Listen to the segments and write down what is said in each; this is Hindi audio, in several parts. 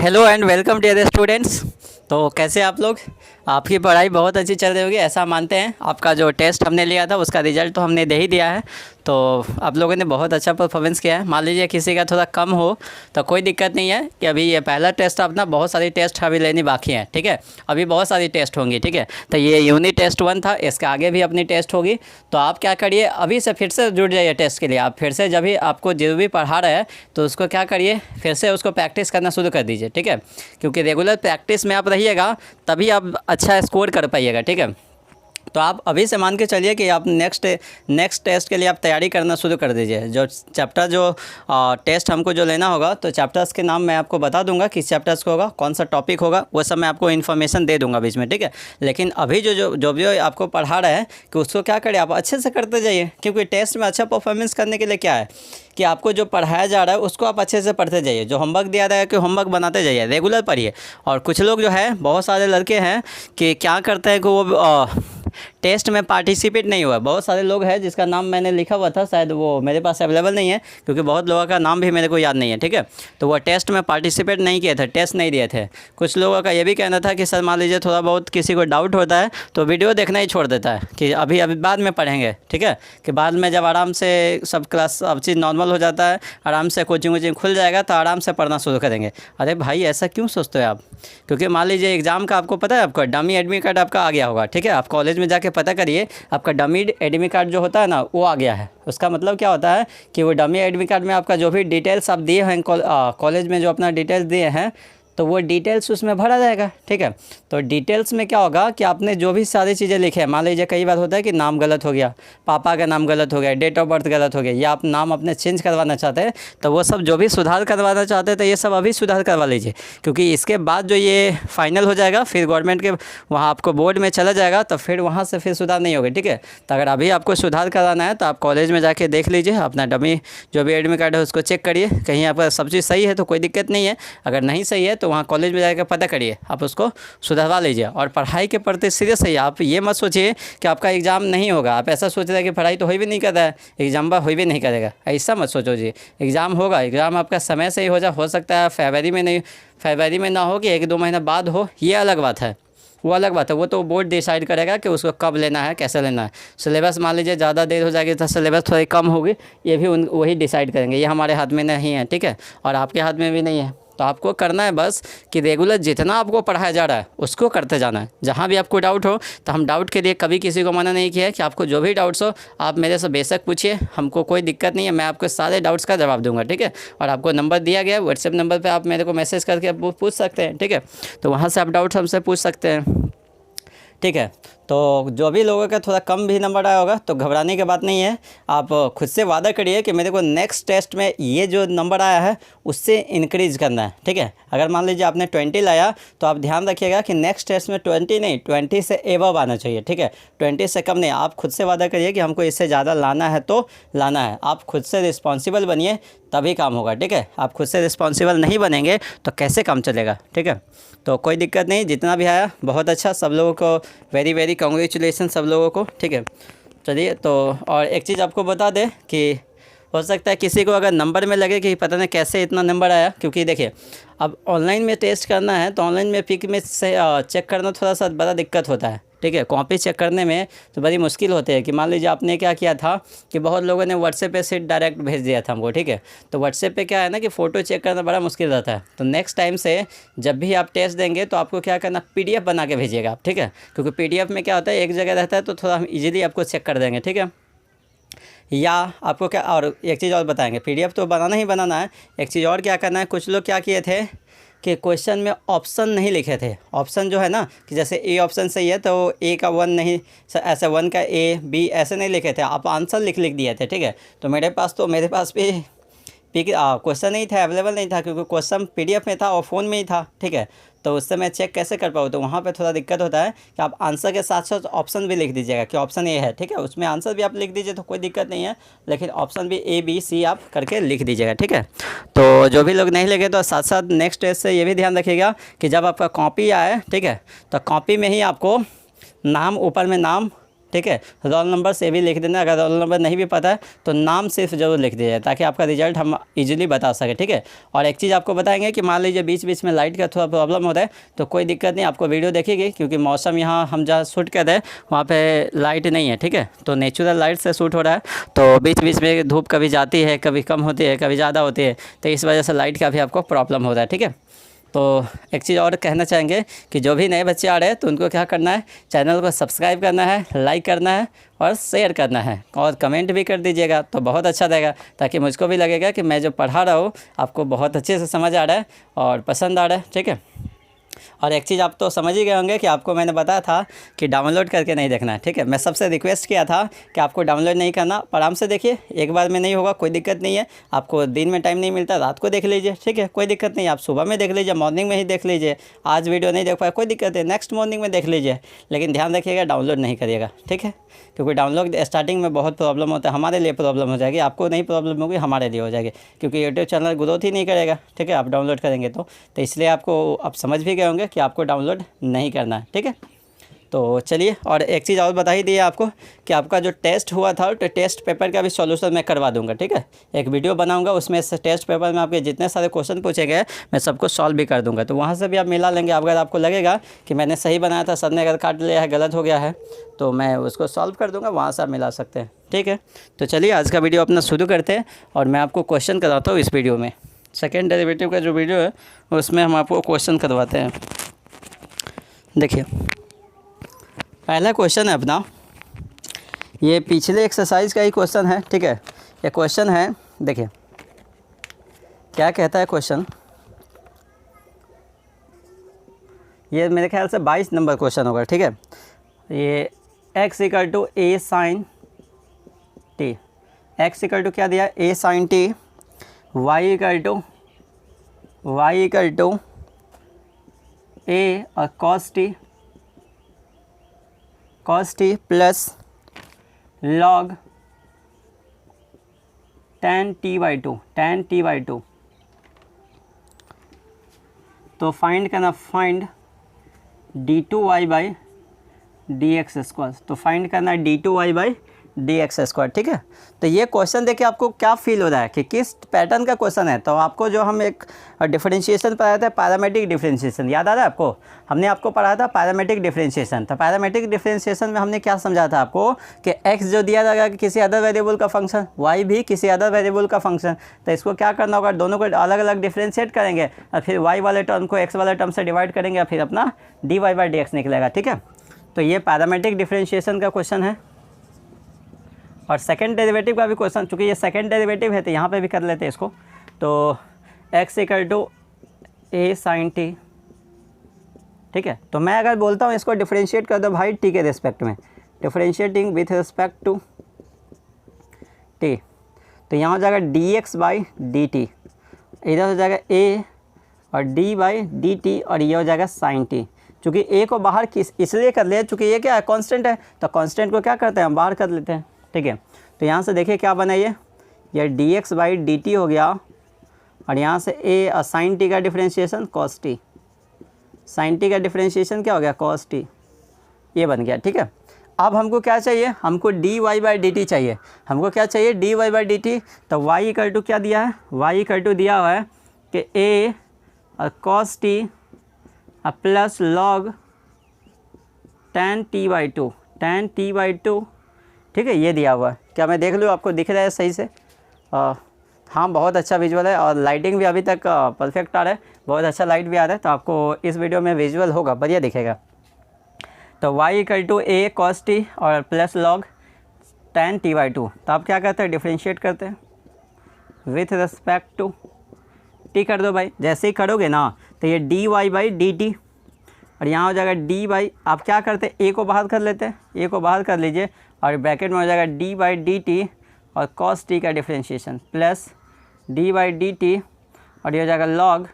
Hello and welcome dear students. तो कैसे आप लोग? आपकी पढ़ाई बहुत अच्छी चल रही होगी ऐसा मानते हैं। आपका जो टेस्ट हमने लिया था उसका रिज़ल्ट तो हमने दे ही दिया है। तो आप लोगों ने बहुत अच्छा परफॉर्मेंस किया है। मान लीजिए किसी का थोड़ा कम हो तो कोई दिक्कत नहीं है कि अभी ये पहला टेस्ट अपना, बहुत सारी टेस्ट अभी लेनी बाकी है। ठीक है, अभी बहुत सारी टेस्ट होंगी। ठीक है, तो ये यूनिट टेस्ट 1 था, इसके आगे भी अपनी टेस्ट होगी। तो आप क्या करिए, अभी से फिर से जुड़ जाइए टेस्ट के लिए। आप फिर से जब भी आपको जो भी पढ़ा रहा है तो उसको क्या करिए, फिर से उसको प्रैक्टिस करना शुरू कर दीजिए। ठीक है, क्योंकि रेगुलर प्रैक्टिस में आप रहिएगा तभी आप अच्छा स्कोर कर पाइएगा। ठीक है, तो आप अभी से मान के चलिए कि आप नेक्स्ट टेस्ट के लिए आप तैयारी करना शुरू कर दीजिए। जो चैप्टर जो टेस्ट हमको जो लेना होगा, तो चैप्टर्स के नाम मैं आपको बता दूंगा किस चैप्टर्स को होगा, कौन सा टॉपिक होगा, वो सब मैं आपको इन्फॉर्मेशन दे दूंगा बीच में। ठीक है, लेकिन अभी जो भी आपको पढ़ा रहा है कि उसको क्या करें, आप अच्छे से करते जाइए। क्योंकि टेस्ट में अच्छा परफॉर्मेंस करने के लिए क्या है कि आपको जो पढ़ाया जा रहा है उसको आप अच्छे से पढ़ते जाइए। जो होमवर्क दिया रहा है कि होमवर्क बनाते जाइए, रेगुलर पढ़िए। और कुछ लोग जो है, बहुत सारे लड़के हैं कि क्या करते हैं कि वो टेस्ट में पार्टिसिपेट नहीं हुआ। बहुत सारे लोग हैं जिसका नाम मैंने लिखा हुआ था, शायद वो मेरे पास अवेलेबल नहीं है क्योंकि बहुत लोगों का नाम भी मेरे को याद नहीं है। ठीक है, तो वो टेस्ट में पार्टिसिपेट नहीं किए थे, टेस्ट नहीं दिए थे। कुछ लोगों का ये भी कहना था कि सर मान लीजिए थोड़ा बहुत किसी को डाउट होता है तो वीडियो देखना ही छोड़ देता है कि अभी अभी बाद में पढ़ेंगे। ठीक है, कि बाद में जब आराम से सब क्लास सब चीज़ नॉर्मल हो जाता है, आराम से कोचिंग वोचिंग खुल जाएगा तो आराम से पढ़ना शुरू करेंगे। अरे भाई ऐसा क्यों सोचते हो आप? क्योंकि मान लीजिए एग्ज़ाम का आपको पता है, आपका डमी एडमिट कार्ड आपका आ गया होगा। ठीक है, आप कॉलेज में जाके पता करिए, आपका डमी एडमिट कार्ड जो होता है ना वो आ गया है। उसका मतलब क्या होता है कि वो डमी एडमिट कार्ड में आपका जो भी डिटेल्स आप दिए हैं कॉलेज में, जो अपना डिटेल्स दिए हैं, तो वो डिटेल्स उसमें भरा जाएगा। ठीक है, तो डिटेल्स में क्या होगा कि आपने जो भी सारी चीज़ें लिखे हैं, मान लीजिए कई बार होता है कि नाम गलत हो गया, पापा का नाम गलत हो गया, डेट ऑफ बर्थ गलत हो गया, या आप नाम अपने चेंज करवाना चाहते हैं, तो वो सब जो भी सुधार करवाना चाहते हैं तो ये सब अभी सुधार करवा लीजिए। क्योंकि इसके बाद जो ये फाइनल हो जाएगा, फिर गवर्नमेंट के वहाँ आपको बोर्ड में चला जाएगा, तो फिर वहाँ से फिर सुधार नहीं होगा। ठीक है, तो अगर अभी आपको सुधार कराना है तो आप कॉलेज में जाके देख लीजिए, अपना डमी जो भी एडमिट कार्ड है उसको चेक करिए, कहीं आपका सब चीज़ सही है तो कोई दिक्कत नहीं है। अगर नहीं सही है तो वहाँ कॉलेज में जाकर पता करिए, आप उसको सुधारवा लीजिए। और पढ़ाई के प्रति सीरियस है। आप ये मत सोचिए कि आपका एग्ज़ाम नहीं होगा। आप ऐसा सोच रहे हैं कि पढ़ाई तो हो भी नहीं कर रहा है, एग्ज़ाम हो भी नहीं करेगा, ऐसा मत सोचो जी। एग्ज़ाम होगा, एग्ज़ाम आपका समय से ही हो सकता है फरवरी में ना हो कि 1-2 महीना बाद हो, ये अलग बात है। वो अलग बात है, वो तो बोर्ड डिसाइड करेगा कि उसको कब लेना है, कैसे लेना है। सिलेबस मान लीजिए ज़्यादा देर हो जाएगी तो सिलेबस थोड़ी कम होगी, ये भी वही डिसाइड करेंगे। ये हमारे हाथ में नहीं है। ठीक है, और आपके हाथ में भी नहीं है। तो आपको करना है बस कि रेगुलर जितना आपको पढ़ाया जा रहा है उसको करते जाना है। जहाँ भी आपको डाउट हो, तो हम डाउट के लिए कभी किसी को मना नहीं किया है कि आपको जो भी डाउट्स हो आप मेरे से बेशक पूछिए, हमको कोई दिक्कत नहीं है, मैं आपके सारे डाउट्स का जवाब दूंगा। ठीक है, और आपको नंबर दिया गया है, व्हाट्सएप नंबर पर आप मेरे को मैसेज करके पूछ सकते हैं। ठीक है, तो वहाँ से आप डाउट्स हमसे पूछ सकते हैं। ठीक है, तो जो भी लोगों का थोड़ा कम भी नंबर आया होगा तो घबराने की बात नहीं है। आप खुद से वादा करिए कि मेरे को नेक्स्ट टेस्ट में ये जो नंबर आया है उससे इंक्रीज़ करना है। ठीक है, अगर मान लीजिए आपने 20 लाया तो आप ध्यान रखिएगा कि नेक्स्ट टेस्ट में 20 नहीं, 20 से एबव आना चाहिए। ठीक है, 20 से कम नहीं। आप खुद से वादा करिए कि हमको इससे ज़्यादा लाना है तो लाना है। आप खुद से रिस्पॉन्सिबल बनिए तभी काम होगा। ठीक है, आप खुद से रिस्पॉन्सिबल नहीं बनेंगे तो कैसे काम चलेगा। ठीक है, तो कोई दिक्कत नहीं, जितना भी आया बहुत अच्छा। सब लोगों को वेरी वेरी कांग्रेचुलेसन सब लोगों को। ठीक है, चलिए। तो और एक चीज़ आपको बता दें कि हो सकता है किसी को अगर नंबर में लगे कि पता नहीं कैसे इतना नंबर आया, क्योंकि देखिए अब ऑनलाइन में टेस्ट करना है तो ऑनलाइन में पिक में से चेक करना थोड़ा सा बड़ा दिक्कत होता है। ठीक है, कॉपी चेक करने में तो बड़ी मुश्किल होती है। कि मान लीजिए आपने क्या किया था कि बहुत लोगों ने व्हाट्सएप पे सीट डायरेक्ट भेज दिया था हमको। ठीक है, तो व्हाट्सएप पे क्या है ना कि फ़ोटो चेक करना बड़ा मुश्किल रहता है। तो नेक्स्ट टाइम से जब भी आप टेस्ट देंगे तो आपको क्या करना, PDF बना के भेजिएगा आप। ठीक है, क्योंकि PDF में क्या होता है, एक जगह रहता है तो थोड़ा हम ईजिली आपको चेक कर देंगे। ठीक है, या आपको क्या, और एक चीज़ और बताएंगे, PDF तो बनाना ही बनाना है। एक चीज़ और क्या करना है, कुछ लोग क्या किए थे कि क्वेश्चन में ऑप्शन नहीं लिखे थे। ऑप्शन जो है ना कि जैसे ए ऑप्शन सही है तो ए का 1 नहीं, ऐसे 1 का A B ऐसे नहीं लिखे थे, आप आंसर लिख दिए थे। ठीक है, तो मेरे पास भी क्वेश्चन नहीं था, अवेलेबल नहीं था, क्योंकि क्वेश्चन PDF में था और फ़ोन में ही था। ठीक है, तो उससे मैं चेक कैसे कर पाऊँ, तो वहाँ पे थोड़ा दिक्कत होता है कि आप आंसर के साथ साथ ऑप्शन भी लिख दीजिएगा कि ऑप्शन ए है। ठीक है, उसमें आंसर भी आप लिख दीजिए तो कोई दिक्कत नहीं है, लेकिन ऑप्शन भी A B C आप करके लिख दीजिएगा। ठीक है, तो जो भी लोग नहीं लिखे तो साथ साथ नेक्स्ट टेस्ट से ये भी ध्यान रखिएगा कि जब आपका कॉपी आए, ठीक है, तो कॉपी में ही आपको नाम, ऊपर में नाम ठीक है। रोल नंबर से भी लिख देना, अगर रोल नंबर नहीं भी पता है तो नाम सिर्फ ज़रूर लिख दीजिए ताकि आपका रिजल्ट हम इजीली बता सकें, ठीक है। और एक चीज़ आपको बताएंगे कि मान लीजिए बीच बीच में लाइट का थोड़ा प्रॉब्लम होता है तो कोई दिक्कत नहीं, आपको वीडियो देखिएगी क्योंकि मौसम यहाँ हम जहाँ शूट कर रहे हैं वहाँ पे लाइट नहीं है, ठीक है। तो नेचुरल लाइट से शूट हो रहा है, तो बीच बीच में धूप कभी जाती है, कभी कम होती है, कभी ज़्यादा होती है, तो इस वजह से लाइट का भी आपको प्रॉब्लम हो रहा है, ठीक है। तो एक चीज़ और कहना चाहेंगे कि जो भी नए बच्चे आ रहे हैं तो उनको क्या करना है, चैनल को सब्सक्राइब करना है, लाइक करना है और शेयर करना है और कमेंट भी कर दीजिएगा तो बहुत अच्छा रहेगा, ताकि मुझको भी लगेगा कि मैं जो पढ़ा रहा हूँ आपको बहुत अच्छे से समझ आ रहा है और पसंद आ रहा है, ठीक है। और एक चीज़ आप तो समझ ही गए होंगे कि आपको मैंने बताया था कि डाउनलोड करके नहीं देखना है, ठीक है। मैं सबसे रिक्वेस्ट किया था कि आपको डाउनलोड नहीं करना, आराम से देखिए, एक बार में नहीं होगा, कोई दिक्कत नहीं है। आपको दिन में टाइम नहीं मिलता, रात को देख लीजिए, ठीक है, कोई दिक्कत नहीं। आप सुबह में देख लीजिए, मॉर्निंग में ही देख लीजिए। आज वीडियो नहीं देख पाए कोई दिक्कत है, नेक्स्ट मॉर्निंग में देख लीजिए, लेकिन ध्यान रखिएगा डाउनलोड नहीं करिएगा, ठीक है। क्योंकि डाउनलोड स्टार्टिंग में बहुत प्रॉब्लम होता है, हमारे लिए प्रॉब्लम हो जाएगी, आपको नहीं प्रॉब्लम होगी, हमारे लिए हो जाएगी, क्योंकि यूट्यूब चैनल ग्रोथ ही नहीं करेगा, ठीक है, आप डाउनलोड करेंगे तो इसलिए आपको आप समझ भी गए होंगे कि आपको डाउनलोड नहीं करना है, ठीक है। तो चलिए, और एक चीज़ और बता ही दी आपको कि आपका जो टेस्ट हुआ था तो टेस्ट पेपर का भी सॉल्यूशन मैं करवा दूंगा, ठीक है। एक वीडियो बनाऊंगा, उसमें से टेस्ट पेपर में आपके जितने सारे क्वेश्चन पूछे गए मैं सबको सॉल्व भी कर दूंगा, तो वहाँ से भी आप मिला लेंगे। अगर आपको लगेगा कि मैंने सही बनाया था, सर ने अगर काट लिया है, गलत हो गया है, तो मैं उसको सॉल्व कर दूँगा, वहाँ से आप मिला सकते हैं, ठीक है। तो चलिए आज का वीडियो अपना शुरू करते हैं और मैं आपको क्वेश्चन कराता हूँ इस वीडियो में। सेकेंड डेरिवेटिव का जो वीडियो है उसमें हम आपको क्वेश्चन करवाते हैं। देखिए पहला क्वेश्चन है अपना, ये पिछले एक्सरसाइज का ही क्वेश्चन है, ठीक है। ये क्वेश्चन है, देखिए क्या कहता है क्वेश्चन, ये मेरे ख्याल से 22 नंबर क्वेश्चन होगा, ठीक है। ये x equal to a sine T, x equal to क्या दिया, a sine T, y equal to a और cos t प्लस log tan t by two. तो फाइंड करना, find d2y by D x square, तो फाइंड करना d2y by D x square, ठीक है। तो ये क्वेश्चन देखिए आपको क्या फील हो रहा है कि किस पैटर्न का क्वेश्चन है। तो आपको जो हम एक डिफरेंशिएशन पढ़ाया था, पैरामेट्रिक डिफरेंशिएशन, याद आ रहा है आपको, हमने आपको पढ़ाया था पैरामेट्रिक डिफरेंशिएशन। तो पैरामेट्रिक डिफरेंशिएशन में हमने क्या समझा था आपको कि x जो दिया जाएगा कि किसी अदर वेरिएबल का फंक्शन, y भी किसी अदर वेरिएबल का फंक्शन, तो इसको क्या करना होगा, दोनों को अलग अलग डिफरेंशिएट करेंगे और फिर y वाले टर्म को x वाले टर्म से डिवाइड करेंगे और फिर अपना dy बाई डी एक्स निकलेगा, ठीक है। तो ये पैरामेट्रिक डिफरेंशिएशन का क्वेश्चन है। और सेकंड डेरिवेटिव का भी क्वेश्चन, चूँकि ये सेकंड डेरिवेटिव है तो यहाँ पे भी कर लेते हैं इसको। तो x equal to a sine t, ठीक है। तो मैं अगर बोलता हूँ इसको डिफरेंशिएट कर दो भाई टी के रिस्पेक्ट में, differentiating with respect to t, तो यहाँ हो जाएगा d x by D t, इधर हो जाएगा a और d बाई डी टी, और ये हो जाएगा साइन टी। चूँकि a को बाहर इसलिए कर लिया चूँकि ये क्या है, कांस्टेंट है, तो कांस्टेंट को क्या करते हैं हम बाहर कर लेते हैं, ठीक है। तो यहाँ से देखिए क्या बना, ये d x by D t हो गया, और यहाँ से a और साइन टी का differentiation cos t, sine t का डिफरेंशिएशन क्या हो गया, कॉस टी, ये बन गया, ठीक है। अब हमको क्या चाहिए, हमको d Y by D t चाहिए, हमको क्या चाहिए, d Y by D t. तो y इक्वल टू क्या दिया है, y इक्वल टू दिया हुआ है कि a और कॉस टी और प्लस log tan t by to, ठीक है, ये दिया हुआ है। क्या मैं देख लूँ आपको दिख रहा है सही से, हाँ बहुत अच्छा विजुअल है और लाइटिंग भी अभी तक परफेक्ट आ रहा है, बहुत अच्छा लाइट भी आ रहा है, तो आपको इस वीडियो में विजुअल होगा, बढ़िया दिखेगा। तो y equal to a cos T और प्लस log tan t by two, तो आप क्या करते हैं, डिफरेंशिएट करते हैं विथ रिस्पेक्ट टू टी कर दो भाई। जैसे ही करोगे ना तो ये d Y by D t, और यहाँ हो जाएगा डी बाई, आप क्या करते हैं, a को बाहर कर लेते हैं, a को बाहर कर लीजिए, और ब्रैकेट में हो जाएगा डी बाई डी टी और कॉस टी का differentiation plus D by D t, और ये हो जाएगा log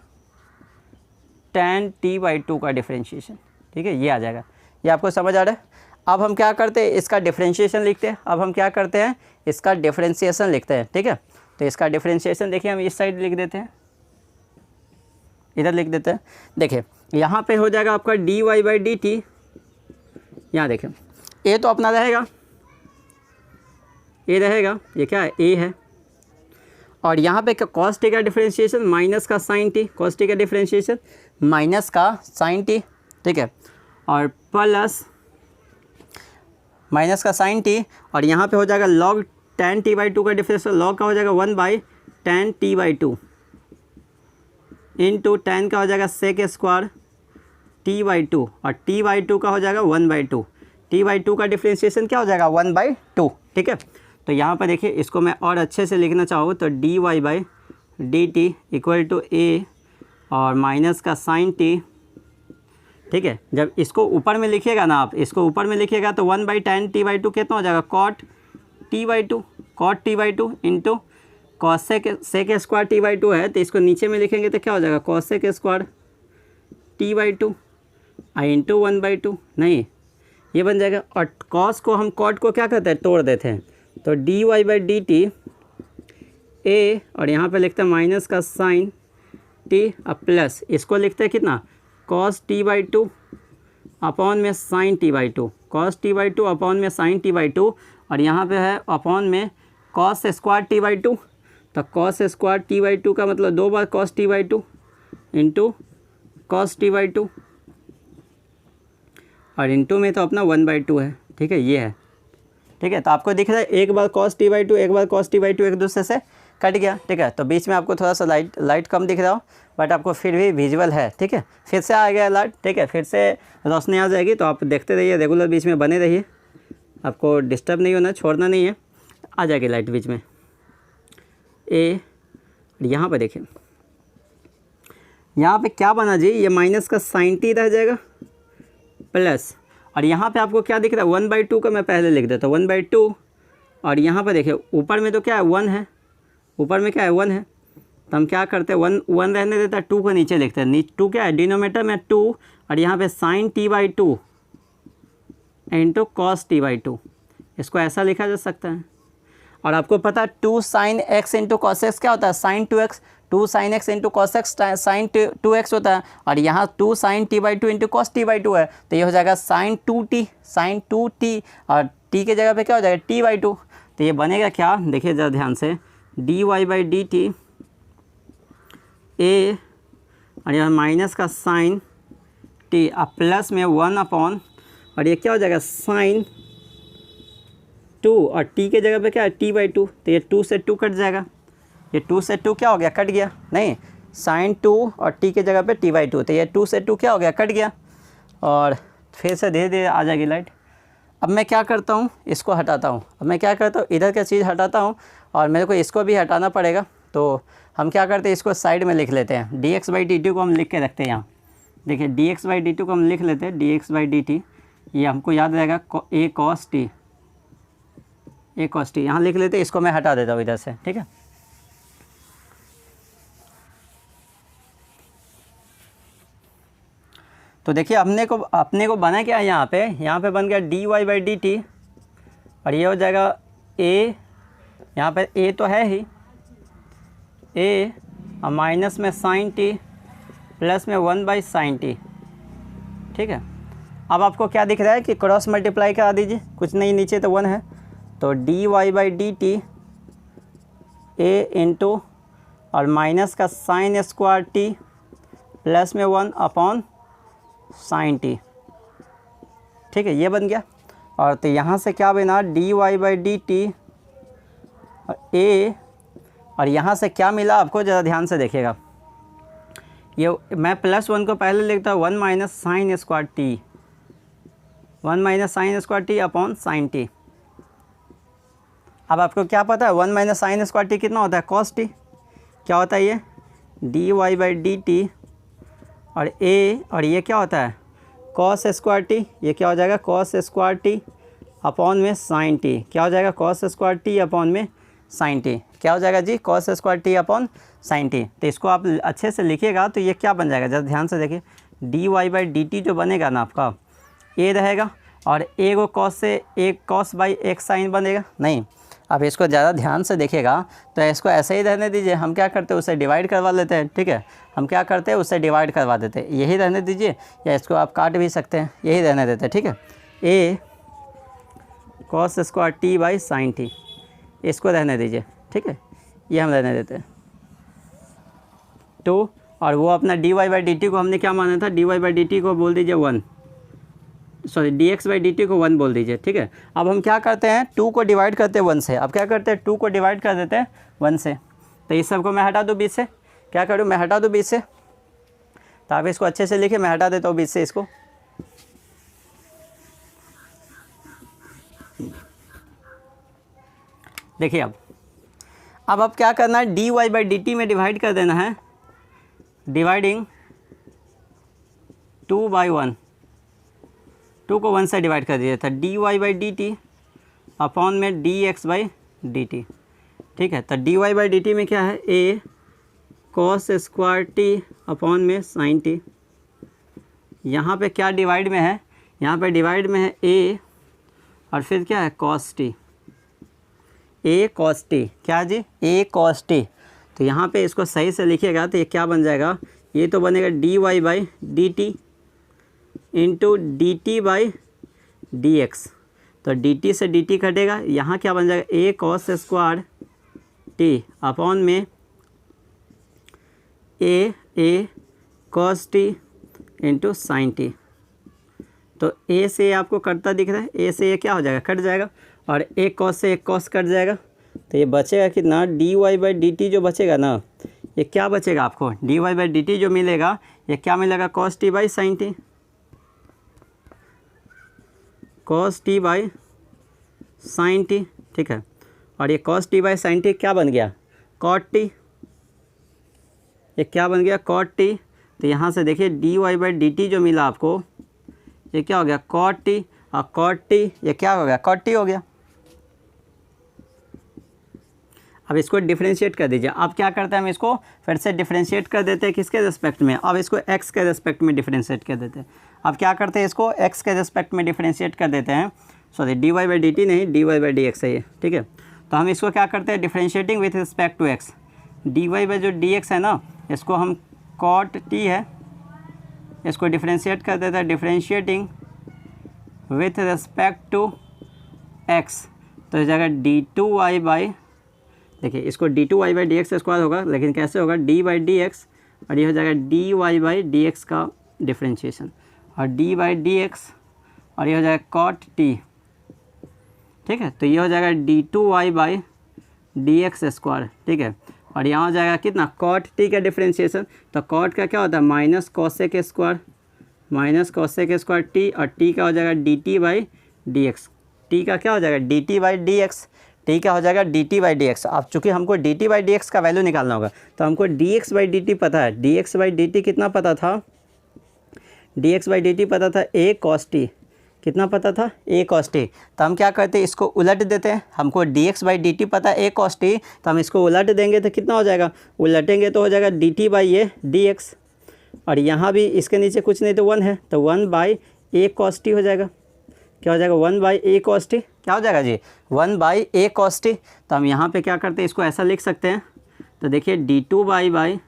tan t by to का डिफरेंशिएशन, ठीक है, ये आ जाएगा। ये आपको समझ आ रहा है। अब हम क्या करते हैं, इसका डिफरेंशिएशन लिखते हैं, अब हम क्या करते हैं, इसका डिफरेंशिएशन लिखते हैं, ठीक है। तो इसका डिफरेंशिएशन देखिए हम इस साइड लिख देते हैं, इधर लिख देते हैं। देखिए यहाँ पे हो जाएगा आपका d Y by D t, यहाँ देखिए ए तो अपना रहेगा, ए रहेगा, ये क्या है, ए है। और यहाँ पे कॉस टी का डिफरेंशिएशन माइनस का साइन टी, कॉस टी का डिफरेंशिएशन माइनस का साइन टी, ठीक है, और प्लस माइनस का साइन टी, और यहाँ पे हो जाएगा लॉग tan t/2 का डिफरेंशियल, लॉग का हो जाएगा 1/tan t/2 इंटू tan का हो जाएगा सेक स्क्वायर t/2 और t/2 का हो जाएगा 1/2, t/2 का डिफरेंशिएशन क्या हो जाएगा 1/2, ठीक है। तो यहाँ पर देखिए इसको मैं और अच्छे से लिखना चाहूँ तो dy/dt इक्वल टू a और माइनस का साइन टी, ठीक है। जब इसको ऊपर में लिखिएगा ना आप, इसको ऊपर में लिखिएगा तो 1/tan t/2 कितना हो जाएगा cot t/2 into cosec square t/2 है, तो इसको नीचे में लिखेंगे तो क्या हो जाएगा कॉस सेक स्क्वायर t/2 इंटू 1/2, नहीं ये बन जाएगा। और कॉस को हम कॉट को क्या कहते हैं, तोड़ देते हैं, तो dy/dt a और यहाँ पे लिखते हैं माइनस का साइन t और प्लस इसको लिखते हैं कितना cos t/2 अपॉन में sine t/2, cos t/2 upon में साइन t/2, और यहाँ पे है अपॉन में cos स्क्वायर t/2, तो cos स्क्वायर t/2 का मतलब 2 बार cos t/2 into cos t/2 और इंटू में तो अपना 1/2 है, ठीक है, ये है, ठीक है। तो आपको दिख रहा है एक बार cos t/2 एक बार cos t/2 एक दूसरे से कट गया, ठीक है। तो बीच में आपको थोड़ा सा लाइट कम दिख रहा हो, बट आपको फिर भी विजुअल है, ठीक है। फिर से आ गया लाइट, ठीक है, फिर से रोशनी आ जाएगी, तो आप देखते रहिए, रेगुलर बीच में बने रहिए, आपको डिस्टर्ब नहीं होना, छोड़ना नहीं है, आ जाएगी लाइट बीच में। ए यहाँ पर देखिए, यहाँ पे क्या बना जी, ये माइनस का साइन टी रह जाएगा प्लस, और यहाँ पे आपको क्या दिख रहा है 1/2 का मैं पहले लिख देता हूँ 1/2, और यहाँ पर देखिए ऊपर में तो क्या है 1 है, ऊपर में क्या है 1 है, तो हम क्या करते हैं 1 रहने देता है, 2 को नीचे लिखते हैं, 2 क्या है डिनोमीटर में 2, और यहाँ पे sign t/2 into cos t/2, इसको ऐसा लिखा जा सकता है। और आपको पता है 2 sin x into cos x क्या होता है sine 2x, 2 sin x into cos x sine 2x होता है, और यहाँ 2 sin t/2 into cos t/2 है, तो ये हो जाएगा साइन 2t, और t के जगह पे क्या हो जाएगा t/2, तो ये बनेगा क्या, देखिए ज़रा ध्यान से, dy/dt a और यहाँ माइनस का साइन t और प्लस में 1 अपॉन, और ये क्या हो जाएगा साइन 2 और t के जगह पे क्या है t/2, तो ये 2 से 2 कट जाएगा, ये 2 से 2 क्या हो गया कट गया, नहीं साइन 2 और t के जगह पे t/2, तो ये 2 से 2 क्या हो गया कट गया, और फिर से धीरे धीरे आ जाएगी लाइट। अब मैं क्या करता हूँ, इसको हटाता हूँ, अब मैं क्या करता हूँ इधर का चीज़ हटाता हूँ, और मेरे को इसको भी हटाना पड़ेगा, तो हम क्या करते हैं इसको साइड में लिख लेते हैं, dx/dt को हम लिख के रखते हैं यहाँ, देखिए dx/dt को हम लिख लेते हैं, dx/dt ये हमको याद रहेगा a cos t यहाँ लिख लेते हैं, इसको मैं हटा देता हूँ इधर से, ठीक है। तो देखिए अपने को बना क्या है यहाँ पे बन गया dy/dt, और ये हो जाएगा a, यहाँ पे a तो है ही a और माइनस में साइन t प्लस में 1/sin t, ठीक है। अब आपको क्या दिख रहा है कि क्रॉस मल्टीप्लाई करा दीजिए, कुछ नहीं नीचे तो 1 है, तो dy/dt a इंटू और माइनस का साइन स्क्वायर t प्लस में 1 अपॉन साइन t, ठीक है, ये बन गया। और तो यहाँ से क्या बना dy/dt a, और यहाँ से क्या मिला आपको ज़रा ध्यान से देखिएगा, ये मैं +1 को पहले लिखता हूँ 1 minus sine square t upon sine t। अब आपको क्या पता है 1 माइनस साइन स्क्वायर t कितना होता है cos t, क्या होता है ये dy/dt और a, और ये क्या होता है cos स्क्वायर t, ये क्या हो जाएगा cos स्क्वायर t अपॉन में साइन t, क्या हो जाएगा cos स्क्वायर t अपॉन में साइन t, क्या हो जाएगा जी cos square t upon sine t। तो इसको आप अच्छे से लिखिएगा तो ये क्या बन जाएगा, जरा ध्यान से देखिए, dy/dt जो बनेगा ना आपका a रहेगा, और a को cos से एक cos बाई एक साइन बनेगा, नहीं आप इसको ज़्यादा ध्यान से देखिएगा, तो इसको ऐसे ही रहने दीजिए, हम क्या करते हैं उसे डिवाइड करवा लेते हैं, ठीक है, हम क्या करते हैं उसे डिवाइड करवा देते हैं, यही रहने दीजिए, या इसको आप काट भी सकते हैं, यही रहने देते हैं, ठीक है। a cos square T by sine T, इसको रहने दीजिए, ठीक है, ये हम रहने देते हैं 2। और वो अपना d Y by D t को हमने क्या माना था, D Y by D t को बोल दीजिए 1, sorry d x by D t को 1 बोल दीजिए, ठीक है। अब हम क्या करते हैं, 2 को डिवाइड करते हैं 1 से। अब क्या करते हैं, 2 को डिवाइड कर देते हैं 1 से। तो इस सब को मैं हटा दूँ बीच से, क्या करूँ, मैं हटा दूँ बीच से। तो आप इसको अच्छे से लिखिए, मैं हटा देता हूँ बीच से इसको। देखिए अब क्या करना है, d Y by D T में डिवाइड कर देना है, डिवाइडिंग 2/1, 2 को 1 से डिवाइड कर दिया था, D Y by D T upon में D x by D T, ठीक है। तो D Y by D T में क्या है, a cos square T upon में साइन टी। यहाँ पे क्या डिवाइड में है, यहाँ पे डिवाइड में है ए और फिर क्या है कॉस टी, ए कॉस टी, क्या जी, ए कॉस टी। तो यहाँ पे इसको सही से लिखिएगा तो ये क्या बन जाएगा, ये तो बनेगा D Y by D T into D T by D x. तो डी टी से डी टी कटेगा, यहाँ क्या बन जाएगा, a cos square T upon में a cos T into sine T. तो ए से आपको कटता दिख रहा है, ए से ये क्या हो जाएगा, कट जाएगा, और एक कॉस से एक कॉस कट जाएगा। तो ये बचेगा कितना, d Y by D t जो बचेगा ना, ये क्या बचेगा आपको, d Y by D t जो मिलेगा, ये क्या मिलेगा, cos t by sine t, cos t by sine t, ठीक है। और ये cos t by sine t क्या बन गया, कॉट टी, ये क्या बन गया, कॉट टी। तो यहाँ से देखिए d Y by D t जो मिला आपको, ये क्या हो गया, कॉट टी, और कॉट टी ये क्या हो गया, कॉट टी हो गया। अब इसको डिफरेंशिएट कर दीजिए। अब क्या करते हैं, हम इसको फिर से डिफरेंशिएट कर देते हैं, किसके रिस्पेक्ट में, अब इसको एक्स के रिस्पेक्ट में डिफरेंशिएट कर देते हैं। अब क्या करते हैं, इसको एक्स के रिस्पेक्ट में डिफरेंशिएट कर देते हैं, sorry D Y by D T नहीं, D Y by D x है ये, ठीक है। तो हम इसको क्या करते हैं, differentiating with respect to x, D Y by जो डी एक्स है ना, इसको हम कॉट टी है, इसको डिफरेंशिएट कर देते हैं, differentiating with respect to x. तो इस जगह डी टू वाई बाई, देखिए इसको d two Y by D x square होगा, लेकिन कैसे होगा, डी बाई डी एक्स, और ये हो जाएगा d Y by D x का डिफरेंशिएशन, और डी बाई डी एक्स, और ये हो जाएगा कॉट टी, ठीक है। तो ये हो जाएगा d two Y by D x square, ठीक है। और यहाँ हो जाएगा कितना, कॉट टी का डिफरेंशिएशन। तो कॉट का क्या होता है, minus cosec square, minus cosec square T, और टी का हो जाएगा d T by D x, t का क्या हो जाएगा, d T by D x, t क्या हो जाएगा, d T by D x. अब चूँकि हमको d T by D x का वैल्यू निकालना होगा, तो हमको d x by D T पता है, D x by D T कितना पता था, D x by D T पता था, ए कॉस टी, कितना पता था, ए कॉस टी। तो हम क्या करते हैं, इसको उलट देते हैं, हमको d x by D T पता है, ए कॉस टी, तो हम इसको उलट देंगे तो कितना हो जाएगा, उलटेंगे तो हो जाएगा d T by A D x, और यहाँ भी इसके नीचे कुछ नहीं तो 1 है, तो 1 बाई ए कॉस टी हो जाएगा, क्या हो जाएगा, 1 बाई ए कॉस टी, क्या हो जाएगा जी, 1 बाई ए कॉस टी। तो हम यहाँ पे क्या करते हैं, इसको ऐसा लिख सकते हैं, तो देखिए D two Y by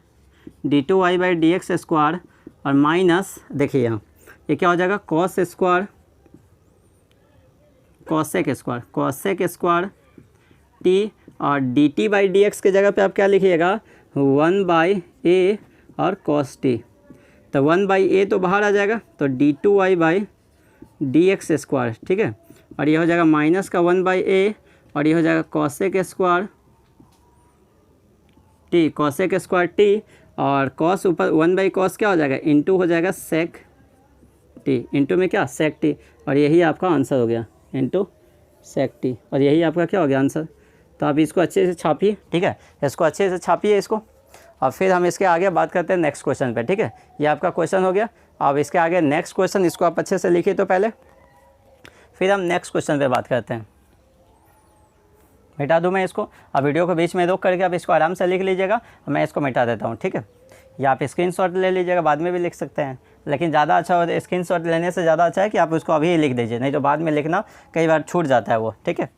D x square, और माइनस देखिए यहाँ ये क्या हो जाएगा, cos square cosec square T, और D T by D X के जगह पे आप क्या लिखिएगा, 1 बाई ए और कॉस टी। तो 1 बाई ए तो बाहर आ जाएगा, तो d two Y by D x square, ठीक है। और ये हो जाएगा माइनस का 1 बाई ए, और ये हो जाएगा cosec square T, cosec square T, और कॉस ऊपर 1 बाई कॉस क्या हो जाएगा, इंटू हो जाएगा सेक टी, इंटू में क्या, सेक टी, और यही आपका आंसर हो गया, इंटू सेक टी, और यही आपका क्या हो गया आंसर। तो आप इसको अच्छे से छापिए, ठीक है, इसको अच्छे से छापिए इसको, और फिर हम इसके आगे बात करते हैं नेक्स्ट क्वेश्चन पे, ठीक है। ये आपका क्वेश्चन हो गया। अब इसके आगे नेक्स्ट क्वेश्चन, इसको आप अच्छे से लिखिए तो पहले, फिर हम नेक्स्ट क्वेश्चन पे बात करते हैं। मिटा दूँ मैं इसको, अब वीडियो को बीच में रोक करके आप इसको आराम से लिख लीजिएगा, मैं इसको मिटा देता हूँ, ठीक है। या आप स्क्रीनशॉट ले लीजिएगा, बाद में भी लिख सकते हैं, लेकिन ज़्यादा अच्छा हो, स्क्रीनशॉट लेने से ज़्यादा अच्छा है कि आप उसको अभी ही लिख दीजिए, नहीं तो बाद में लिखना कई बार छूट जाता है वो, ठीक है।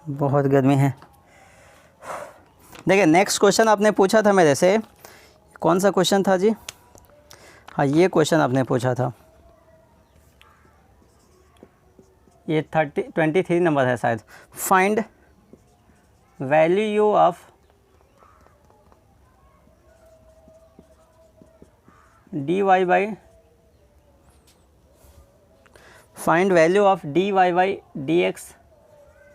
बहुत गर्मी है। देखिए नेक्स्ट क्वेश्चन आपने पूछा था मेरे से, कौन सा क्वेश्चन था जी? हाँ ये क्वेश्चन आपने पूछा था, ये 23 नंबर है शायद। Find value of dy by find value of dy by dx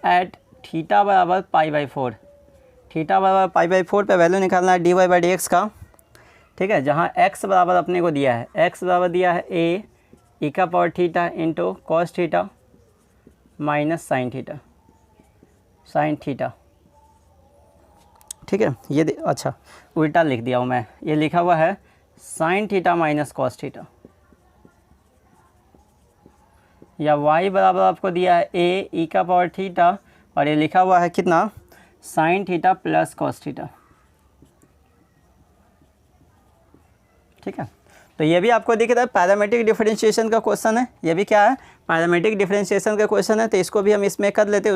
at theta बराबर पाई बाई 4। थीटा बराबर पाई बाई 4 पे वैल्यू निकालना है dy बाई dx का, ठीक है। जहाँ x बराबर अपने को दिया है, x बराबर दिया है a ई का power theta into cos theta minus sine theta, ठीक है। ये अच्छा उल्टा लिख दिया हूँ मैं, ये लिखा हुआ है sign theta minus cos theta, या y बराबर आपको दिया है a ई का पावर थीटा और ये लिखा हुआ है कितना, sign theta plus cos theta, ठीक है। तो ये भी आपको दिख रहा है पैरामेट्रिक डिफरेंशिएशन का क्वेश्चन है, ये भी क्या है, पैरामेट्रिक डिफरेंशिएशन का क्वेश्चन है। तो इसको भी हम इसमें कर लेते हैं,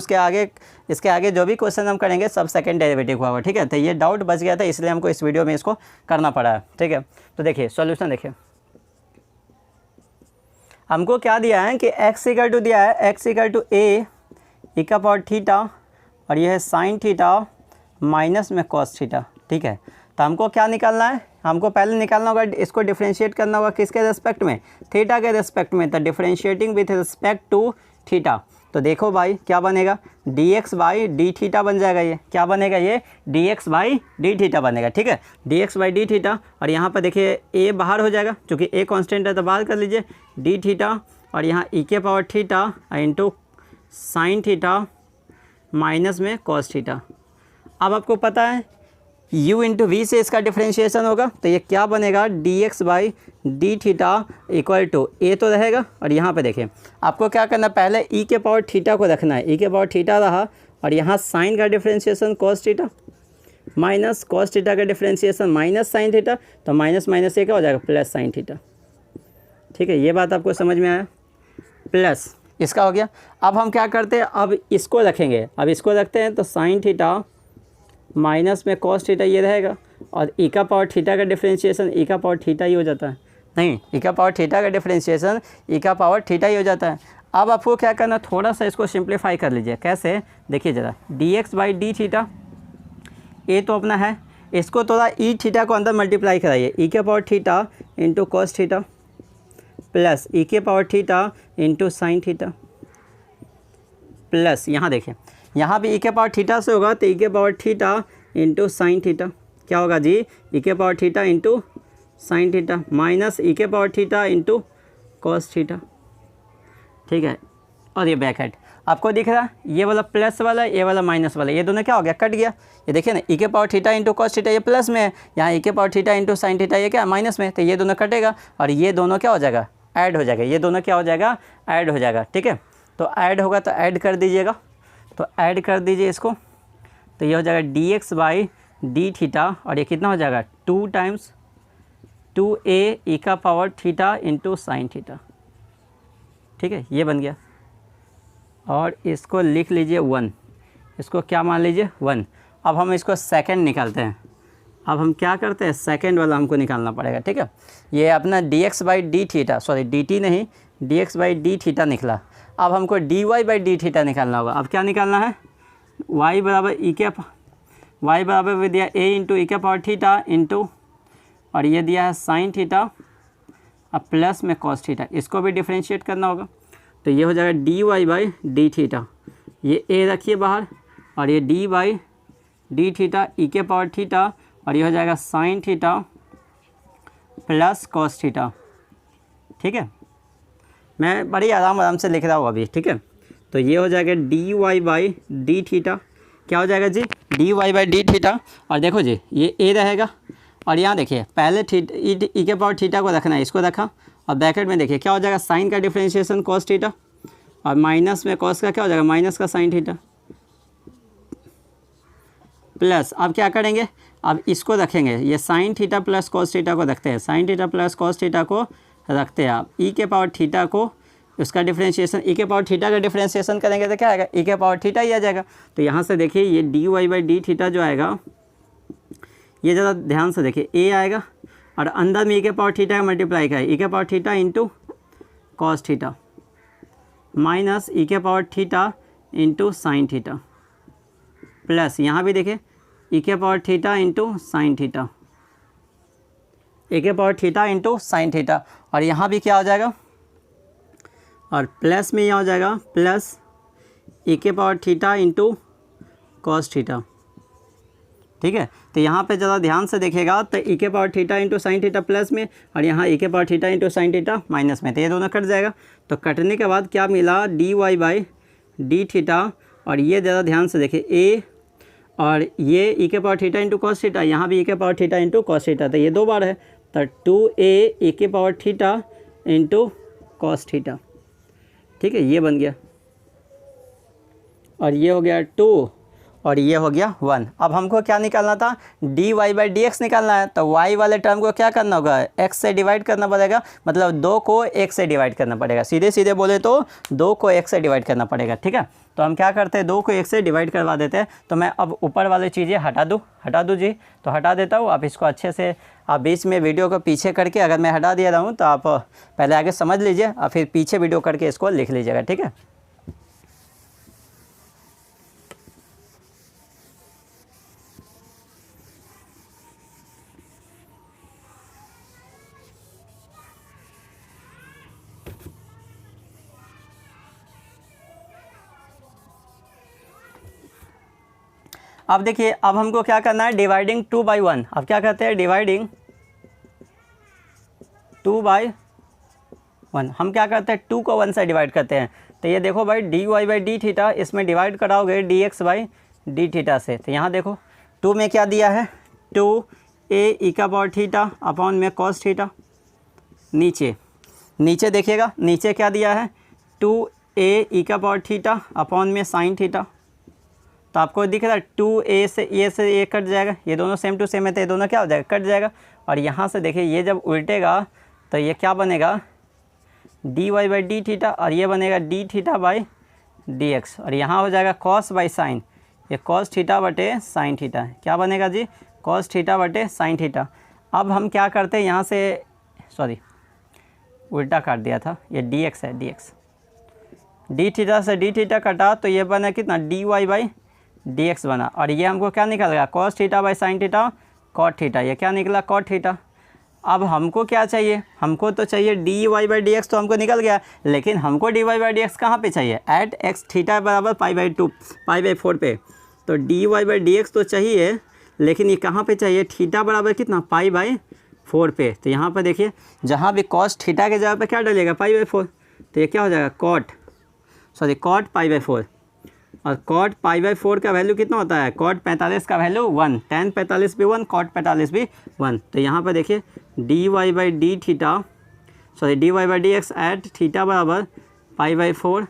इसके आगे जो भी क्वेश्चन हम करेंगे सब सेकंड डेरिवेटिव होगा, ठीक है। तो ये डाउट बच गया था, इसलिए हमको इस वीडियो में इसको करना पड़ा है, ठीक है। तो देखिए सॉल्यूशन देखिए, हमको क्या दिया है कि x इक्वल टू दिया है x इक्वल टू a ई का पावर थीटा और यह है साइन थीटा माइनस में कॉस थीटा, ठीक है। तो हमको क्या निकालना है, हमको पहले निकालना होगा, इसको डिफरेंशिएट करना होगा किसके रेस्पेक्ट में, थीटा के रेस्पेक्ट में। तो differentiating with respect to theta, तो देखो भाई क्या बनेगा, dx बाई डी थीटा बन जाएगा। ये क्या बनेगा, ये dx बाई डी थीटा बनेगा, ठीक है, dx बाई डी थीटा। और यहाँ पर देखिए a बाहर हो जाएगा, क्योंकि a कांस्टेंट है तो बाहर कर लीजिए डी थीटा, और यहाँ ई के power theta into sine theta minus में कॉस थीटा। अब आपको पता है u इंटू वी से इसका डिफरेंशिएशन होगा, तो ये क्या बनेगा, dx by D theta equal to a तो रहेगा। और यहाँ पे देखिए आपको क्या करना है, पहले e के पावर थीटा को रखना है, e के पावर थीटा रहा और यहाँ साइन का differentiation cos theta minus cos theta का डिफरेंशिएशन माइनस साइन थीटा, तो माइनस माइनस ये क्या हो जाएगा, प्लस साइन थीटा, ठीक है। ये बात आपको समझ में आया, प्लस इसका हो गया। अब हम क्या करते हैं, अब इसको रखेंगे, अब इसको रखते हैं तो साइन थीटा माइनस में कॉस थीटा ये रहेगा, और ई का पावर थीटा का डिफरेंशिएशन ई का पावर थीटा ही हो जाता है, नहीं ई का पावर थीटा का डिफरेंशिएशन ई का पावर थीटा ही हो जाता है। अब आपको क्या करना, थोड़ा सा इसको सिंप्लीफाई कर लीजिए, कैसे देखिए ज़रा, dx बाई डी थीटा ए तो अपना है, इसको थोड़ा ई थीटा को अंदर मल्टीप्लाई कराइए, ई के power theta into cos theta plus e के power theta into sine theta plus यहाँ देखिए यहाँ भी ई के पावर थीटा से होगा, तो ई के power theta into sine theta क्या होगा जी, ई के power theta into sine theta minus e के power theta into cos theta, ठीक है। और ये ब्रैकेट आपको दिख रहा है, ये वाला प्लस वाला, ये वाला माइनस वाला, ये दोनों क्या हो गया, कट गया। ये देखिए ना, ई के power theta into cos theta ये प्लस में है, यहाँ ई के power theta into sine theta ये क्या माइनस में, तो ये दोनों कटेगा और ये दोनों क्या हो जाएगा, ऐड हो जाएगा, ये दोनों क्या हो जाएगा, ऐड हो जाएगा, ठीक है। तो ऐड होगा तो ऐड कर दीजिएगा, तो ऐड कर दीजिए इसको, तो ये हो जाएगा dx बाई डी थीटा और ये कितना हो जाएगा 2 टाइम्स 2a ई का power theta into sine theta, ठीक है, ये बन गया। और इसको लिख लीजिए 1, इसको क्या मान लीजिए 1। अब हम इसको सेकंड निकालते हैं, अब हम क्या करते हैं, सेकंड वाला हमको निकालना पड़ेगा, ठीक है। ये अपना dx by D theta, sorry dt नहीं, dx बाई डी थीटा निकला। अब हमको dy बाई डी थीटा निकालना होगा। अब क्या निकालना है, y बराबर ई के y बराबर दिया a इंटू ई के पावर थीटा इंटू और ये दिया है साइन थीटा अब प्लस में कॉस थीटा, इसको भी डिफरेंशिएट करना होगा। तो ये हो जाएगा dy बाई डी थीटा, ये a रखिए बाहर और ये d by D theta E के पावर थीटा और ये हो जाएगा sign theta plus cos theta, ठीक है। मैं बड़ी आराम से लिख रहा हूँ अभी, ठीक है। तो ये हो जाएगा dy बाई डी थीटा, क्या हो जाएगा जी, dy बाई डी थीटा। और देखो जी ये a रहेगा और यहाँ देखिए पहले ई के पावर थीटा को रखना है, इसको रखा और ब्रैकेट में देखिए क्या हो जाएगा, साइन का डिफरेंशिएशन कॉस थीटा और माइनस में कॉस का क्या हो जाएगा, माइनस का साइन थीटा प्लस। अब क्या करेंगे, अब इसको रखेंगे, ये sign theta plus cos theta को रखते हैं, sign theta plus cos theta को रखते हैं। आप ई के पावर थीटा को उसका डिफरेंशिएशन ई के पावर थीटा का डिफरेंशिएशन करेंगे तो क्या आएगा, ई के पावर थीटा ही आ जाएगा। तो यहाँ से देखिए ये d Y by D theta जो आएगा, ये ज़रा ध्यान से देखिए, ए आएगा और अंदर में ई के पावर थीटा का मल्टीप्लाई का है, ई के power theta into cos theta minus e के power theta into sine theta plus यहाँ भी देखिए ई के power theta into sine theta, a के power theta into sine theta, और यहाँ भी क्या हो जाएगा, और प्लस में यह हो जाएगा प्लस ए के power theta into cos theta. ठीक है, तो यहाँ पे ज़रा ध्यान से देखिएगा तो ई के power theta into sine theta plus में, और यहाँ ई के power theta into sine theta minus में, तो ये दोनों कट जाएगा। तो कटने के बाद क्या मिला, d Y by D theta, और ये ज़रा ध्यान से देखिए ए, और ये ई के power theta into cos theta, यहाँ भी ई के power theta into cos theta, तो ये 2 बार है, तो 2a ई के power theta into cos theta. ठीक है, ये बन गया, और ये हो गया 2 और ये हो गया 1। अब हमको क्या निकालना था, D Y by D x निकालना है। तो y वाले टर्म को क्या करना होगा, x से डिवाइड करना पड़ेगा, मतलब 2 को 1 से डिवाइड करना पड़ेगा, सीधे सीधे बोले तो 2 को 1 से डिवाइड करना पड़ेगा। ठीक है, तो हम क्या करते हैं, 2 को 1 से डिवाइड करवा देते हैं। तो मैं अब ऊपर वाली चीज़ें हटा दूँ जी, तो हटा देता हूँ। आप इसको अच्छे से आप बीच में वीडियो को पीछे करके, अगर मैं हटा दिया रहा हूँ तो आप पहले आगे समझ लीजिए और फिर पीछे वीडियो करके इसको लिख लीजिएगा। ठीक है, अब देखिए, अब हमको क्या करना है, डिवाइडिंग 2 बाई 1। अब क्या करते हैं, डिवाइडिंग 2 बाई 1। हम क्या करते हैं, 2 को 1 से डिवाइड करते हैं। तो ये देखो भाई, d Y by D theta, इसमें डिवाइड कराओगे d x by D theta से। तो यहाँ देखो 2 में क्या दिया है, 2 ए ई का पावर थीटा अपॉन में कॉस थीटा। नीचे देखिएगा, नीचे क्या दिया है, 2 ए ई का पावर थीटा अपॉन में साइन थीटा। तो आपको दिख रहा है 2a से ये कट जाएगा, ये दोनों सेम टू सेम है, तो ये दोनों क्या हो जाएगा, कट जाएगा। और यहाँ से देखिए, ये जब उल्टेगा तो ये क्या बनेगा, D Y by D theta, और ये बनेगा d theta by D x, और यहाँ हो जाएगा कॉस बाई साइन, ये कॉस थीटा बटे साइन थीटा। क्या बनेगा जी, कॉस थीटा बटे साइन थीटा। अब हम क्या करते हैं, यहाँ से सॉरी उल्टा काट दिया था, ये डी एक्स है, डी थीटा से डी थीटा कटा, तो ये बना कितना, d Y by D x बना, और ये हमको क्या निकलेगा, cos theta by sine theta cot theta, ये क्या निकला, कॉट थीटा। अब हमको क्या चाहिए, हमको तो चाहिए d Y by D x, तो हमको निकल गया, लेकिन हमको d Y by D x कहाँ पे चाहिए, एट एक्स थीटा बराबर पाई बाई 4 पे। तो D Y by D x तो चाहिए, लेकिन ये कहाँ पे चाहिए, थीटा बराबर कितना, पाई बाई 4 पे। तो यहाँ पर देखिए, जहाँ भी कॉस थीटा के जगह पे क्या डलेगा, पाई बाई 4, तो ये क्या हो जाएगा, कॉट पाई बाई 4। और कॉट पाई बाई 4 का वैल्यू कितना होता है, कॉट 45 का वैल्यू 1, tan 45 भी 1, कॉट 45 भी 1। तो यहाँ पर देखिए d Y by D theta, d Y by D x at theta बराबर पाई बाई 4,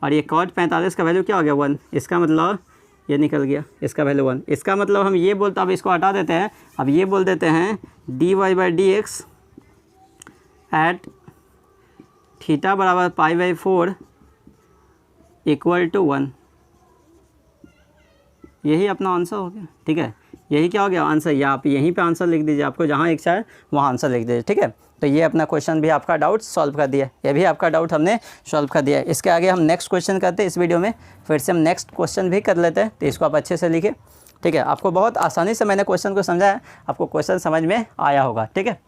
और ये कॉट 45 का वैल्यू क्या हो गया, 1। इसका मतलब ये निकल गया, इसका वैल्यू 1। इसका मतलब हम ये बोलते, अब इसको हटा देते हैं, अब ये बोल देते हैं d Y by D x at theta बराबर पाई बाई 4 इक्वल टू 1। यही अपना आंसर हो गया। ठीक है, यही क्या हो गया आंसर, या आप यहीं पे आंसर लिख दीजिए, आपको जहाँ इच्छा है वहाँ आंसर लिख दीजिए। ठीक है, तो ये अपना क्वेश्चन भी आपका डाउट सॉल्व कर दिया, ये भी आपका डाउट हमने सॉल्व कर दिया। इसके आगे हम नेक्स्ट क्वेश्चन करते हैं इस वीडियो में, फिर से हम नेक्स्ट क्वेश्चन भी कर लेते हैं, तो इसको आप अच्छे से लिखिए। ठीक है, आपको बहुत आसानी से मैंने क्वेश्चन को समझाया, आपको क्वेश्चन समझ में आया होगा। ठीक है,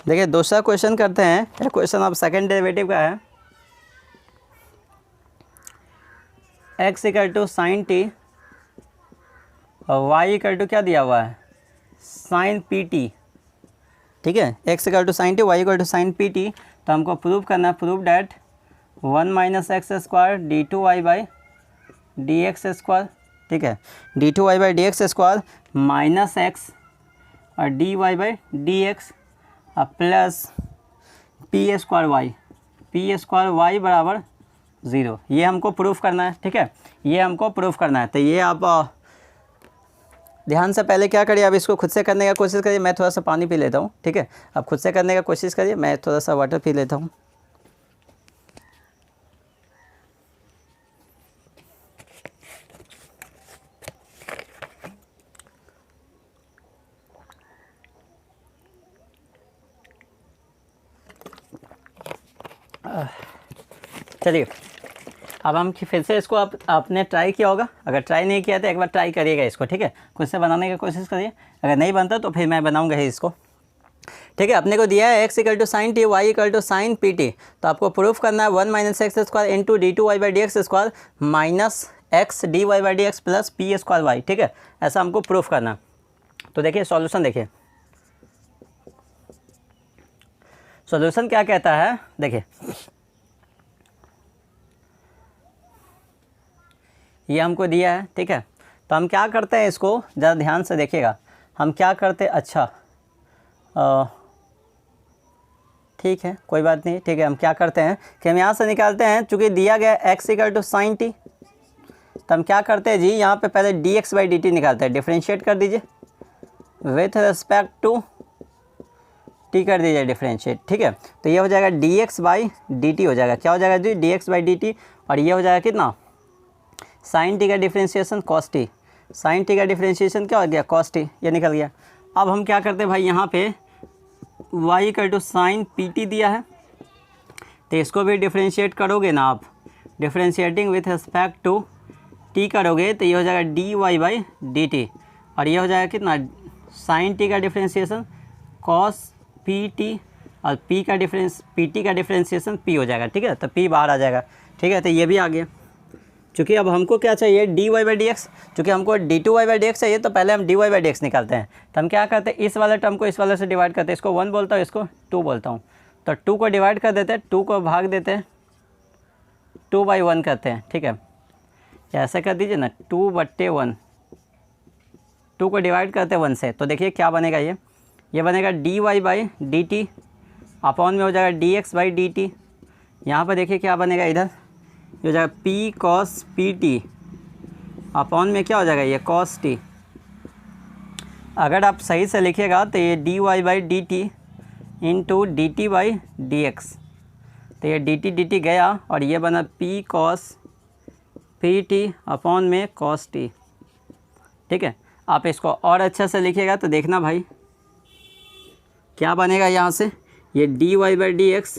देखिए दूसरा क्वेश्चन करते हैं। ये क्वेश्चन अब सेकंड डेरिवेटिव का है, x equal to sine t और y इक्वल टू क्या दिया हुआ है, साइन पी टी। ठीक है, x equal to sine T, y equal to sine p t. तो हमको प्रूव करना है, prove that 1 minus x square d two Y by D x square. ठीक है, d2y/dx² माइनस एक्स और dy/dx प्लस p² y बराबर 0। ये हमको प्रूफ करना है, ठीक है, ये हमको प्रूफ करना है। तो ये आप ध्यान से पहले क्या करिए, आप इसको खुद से करने का कोशिश करिए। मैं थोड़ा सा पानी पी लेता हूँ, ठीक है, आप खुद से करने का कोशिश करिए, मैं थोड़ा सा वाटर पी लेता हूँ। चलिए, अब हम फिर से इसको आपने ट्राई किया होगा, अगर ट्राई नहीं किया तो एक बार ट्राई करिएगा इसको, ठीक है, खुद से बनाने की कोशिश करिए। अगर नहीं बनता तो फिर मैं बनाऊंगा ही इसको, ठीक है। अपने को दिया है x = sin t, y = sin pt, तो आपको प्रूफ करना है 1 - x² into d2y/dx² minus x dy/dx plus p² y, ठीक है, ऐसा हमको प्रूफ करना है। तो देखिए सॉल्यूशन, देखिए सॉल्यूशन क्या कहता है, देखिए ये हमको दिया है, ठीक है। तो हम क्या करते हैं, इसको ज़रा ध्यान से देखिएगा, हम क्या करते हैं, अच्छा ठीक है, कोई बात नहीं, ठीक है, हम क्या करते हैं कि हम यहाँ से निकालते हैं, चूँकि दिया गया x = sin t, तो हम क्या करते हैं जी, यहाँ पे पहले dx/dt निकालते हैं, डिफ्रेंशिएट कर दीजिए विथ रिस्पेक्ट टू t कर दीजिए डिफ्रेंशिएट, ठीक है। तो ये हो जाएगा dx/dt हो जाएगा, क्या हो जाएगा जी, dx/dt, और ये हो जाएगा कितना, sin t का differentiation cos t, sin t का डिफ्रेंशिएशन क्या हो गया, cos t, ये निकल गया। अब हम क्या करते हैं भाई, यहाँ पे y = sin pt दिया है, तो इसको भी डिफ्रेंशिएट करोगे ना आप, differentiating with respect to t करोगे तो ये हो जाएगा dy/dt, और ये हो जाएगा कितना, sin t का डिफ्रेंशिएशन cos pt, और p का pt का डिफ्रेंशिएशन p हो जाएगा, ठीक है, तो p बाहर आ जाएगा, ठीक है। तो ये भी आ गया। चूँकि अब हमको क्या चाहिए, dy/dx, चूँकि हमको d2y/dx चाहिए, तो पहले हम dy/dx निकालते हैं। तो हम क्या करते हैं, इस वाले टर्म को इस वाले से डिवाइड करते हैं, इसको 1 बोलता हूँ, इसको 2 बोलता हूँ, तो 2 को डिवाइड कर देते हैं, 2 को भाग देते हैं, 2/1 करते हैं, ठीक है, ऐसा कर दीजिए ना, 2/1, 2 को डिवाइड करते हैं 1 से, तो देखिए क्या बनेगा, ये बनेगा dy/dt अपॉन में हो जाएगा dx/dt, यहाँ पर देखिए क्या बनेगा, इधर ये हो जाएगा p cos pt अपॉन में क्या हो जाएगा, ये cos t। अगर आप सही से लिखिएगा तो ये dy/dt इंटू dt/dx, तो ये dt गया, और ये बना p cos pt अपॉन में cos t, ठीक है। आप इसको और अच्छा से लिखिएगा तो देखना भाई क्या बनेगा, यहाँ से ये dy/dx,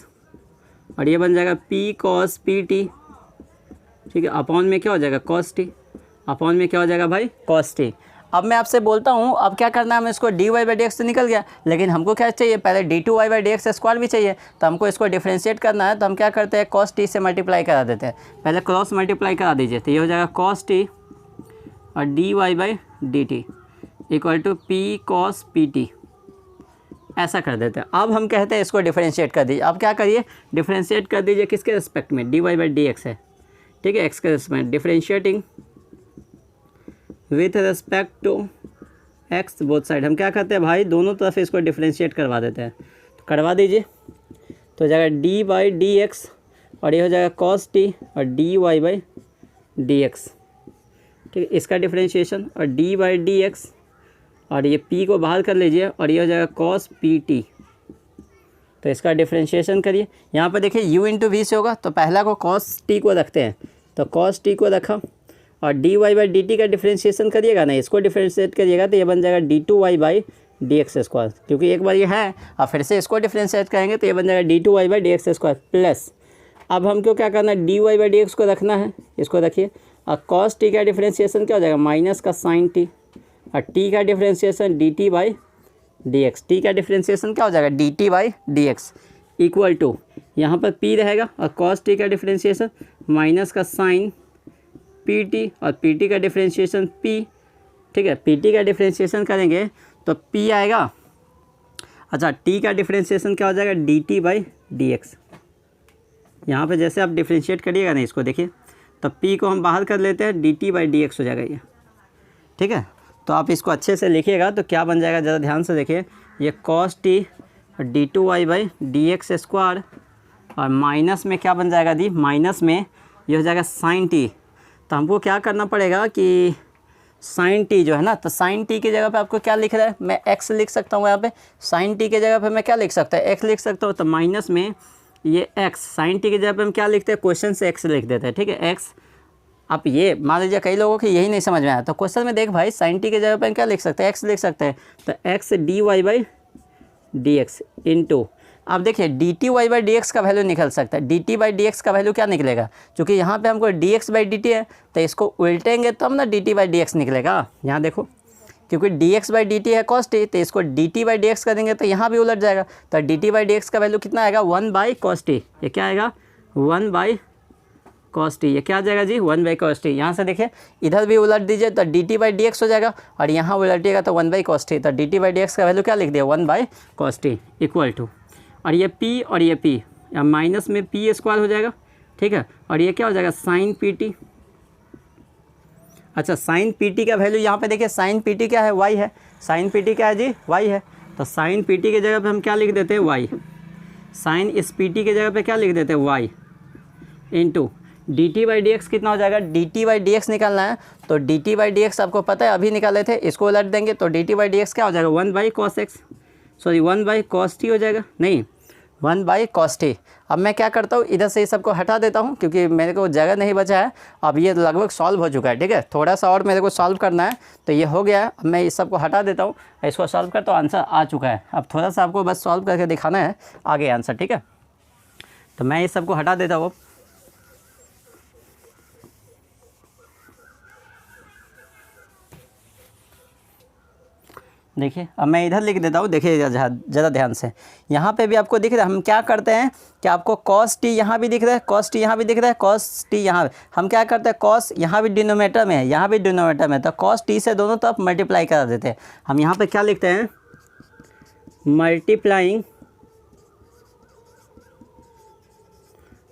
और ये बन जाएगा p cos pt, ठीक है, अपॉन में क्या हो जाएगा, cos t, अपॉन में क्या हो जाएगा भाई, cos t। अब मैं आपसे बोलता हूँ, अब क्या करना है, हमें इसको dy/dx तो निकल गया, लेकिन हमको क्या चाहिए, पहले d2y/dx² भी चाहिए, तो हमको इसको डिफ्रेंशिएट करना है। तो हम क्या करते हैं, cos t से मल्टीप्लाई करा देते हैं, पहले क्रॉस मल्टीप्लाई करा दीजिए, तो ये हो जाएगा cos t और dy/dt = p cos pt, ऐसा कर देते हैं। अब हम कहते हैं इसको डिफ्रेंशिएट कर दीजिए। अब क्या करिए, डिफ्रेंशिएट कर दीजिए किसके रिस्पेक्ट में, dy/dx है, ठीक है, x के respect, differentiating with respect to x both side. हम क्या करते हैं भाई, दोनों तरफ इसको डिफ्रेंशिएट करवा देते हैं, तो करवा दीजिए, तो हो जाएगा d/dx, और ये हो जाएगा cos t और dy/dx, ठीक है, इसका डिफ्रेंशिएशन, और d/dx, और ये p को बाहर कर लीजिए, और ये हो जाएगा cos pt, तो इसका डिफ्रेंशिएशन करिए। यहाँ पर देखिए u इंटू वी से होगा, तो पहला को cos t को रखते हैं, तो cos t को रखा, और dy/dt का डिफ्रेंशिएशन करिएगा ना, इसको डिफ्रेंशिएट करिएगा, तो ये बन जाएगा d2y/dx², क्योंकि एक बार ये है, और फिर से इसको डिफ्रेंशिएट करेंगे तो ये बन जाएगा d2y/dx² प्लस, अब हमको क्या करना है, dy/dx को रखना है, इसको रखिए, और cos t का डिफ्रेंशिएशन क्या हो जाएगा, माइनस का sin t, और t का डिफ्रेंशिएशन dt/dx, t का डिफ्रेंशिएशन क्या हो जाएगा, dt/dx इक्वल टू, यहाँ पर p रहेगा, और cos t का डिफ्रेंशिएशन माइनस का sin pt, और pt का डिफ्रेंशिएशन p, ठीक है, pt का डिफ्रेंशिएशन करेंगे तो p आएगा, अच्छा t का डिफ्रेंशिएशन क्या हो जाएगा, dt/dx। यहाँ पे जैसे आप डिफ्रेंशिएट करिएगा ना, इसको देखिए, तो p को हम बाहर कर लेते हैं, dt/dx हो जाएगा ये, ठीक है। तो आप इसको अच्छे से लिखिएगा तो क्या बन जाएगा, ज़रा ध्यान से देखिए, ये cos T d2y by D x square और माइनस में क्या बन जाएगा जी, माइनस में ये हो जाएगा साइन टी। तो हमको क्या करना पड़ेगा कि साइन टी जो है ना, तो साइन टी की जगह पे आपको क्या लिख रहा है, मैं एक्स लिख सकता हूँ यहाँ पे। साइन टी की जगह पे मैं क्या लिख सकता है, एक्स लिख सकता हूँ। तो माइनस में ये एक्स, साइन टी की जगह पे हम क्या लिखते हैं, क्वेश्चन से एक्स लिख देते हैं, ठीक है, एक्स। आप ये मान लीजिए कई लोगों को यही नहीं समझ में आया, तो क्वेश्चन में देख भाई साइन टी की जगह पे हम क्या लिख सकते हैं, एक्स लिख सकते हैं। तो x D Y by D x into, अब देखिए d t y by D x का वैल्यू निकल सकता है। D T by D x का वैल्यू क्या निकलेगा, क्योंकि यहाँ पे हमको d x by D t है, तो इसको उल्टेंगे तब ना d T by D x निकलेगा। यहाँ देखो, क्योंकि d x by D t है कॉस टी, तो इसको d T by D x करेंगे तो यहाँ भी उलट जाएगा। तो D T by D x का वैल्यू कितना आएगा, 1 बाई कॉस टी। ये क्या आएगा, 1 बाई कॉस टी। ये क्या आ जाएगा जी, 1 बाई कॉस टी। यहाँ से देखिए इधर भी उलट दीजिए तो D T by D x हो जाएगा, और यहाँ उलटिएगा तो 1 बाई कॉस टी। तो D T by D x का वैल्यू क्या लिख दिया, 1 by cos t equal to, और ये p और ये p, या माइनस में p स्क्वायर हो जाएगा, ठीक है। और ये क्या हो जाएगा, साइन पी टी। अच्छा, साइन पी टी का वैल्यू यहाँ पे देखिए, साइन पी टी क्या है, y है। साइन पी टी क्या है जी, y है। तो साइन पी टी की जगह पे हम क्या लिख देते हैं, y। साइन इस पी टी की जगह पे क्या लिख देते हैं, y into D T by D x कितना हो जाएगा, d T by D x निकालना है। तो D T by D x आपको पता है अभी निकाले थे, इसको उलट देंगे तो D T by D x क्या हो जाएगा, 1 by cos x, sorry 1 by cos T हो जाएगा, नहीं 1 बाई कॉस टी। अब मैं क्या करता हूँ, इधर से ये सबको हटा देता हूँ क्योंकि मेरे को जगह नहीं बचा है। अब ये लगभग सॉल्व हो चुका है, ठीक है, थोड़ा सा और मेरे को सॉल्व करना है, तो ये हो गया है। अब मैं इस सबको हटा देता हूँ, इसको सॉल्व करता हूँ, आंसर आ चुका है। अब थोड़ा सा आपको बस सॉल्व करके दिखाना है आगे आंसर, ठीक है। तो मैं इस सबको हटा देता हूँ। देखिए अब मैं इधर लिख देता हूँ, देखिए ज़रा ध्यान से, यहाँ पे भी आपको दिख रहा है। हम क्या करते हैं कि आपको कॉस टी यहाँ भी दिख रहा है, कॉस टी यहाँ भी दिख रहा है, कॉस टी यहाँ, हम क्या करते हैं, कॉस यहाँ भी डिनोमिनेटर में है, यहाँ भी डिनोमिनेटर में, तो कॉस टी से दोनों तरफ मल्टीप्लाई करा देते हैं। हम यहाँ पे क्या लिखते हैं, मल्टीप्लाइंग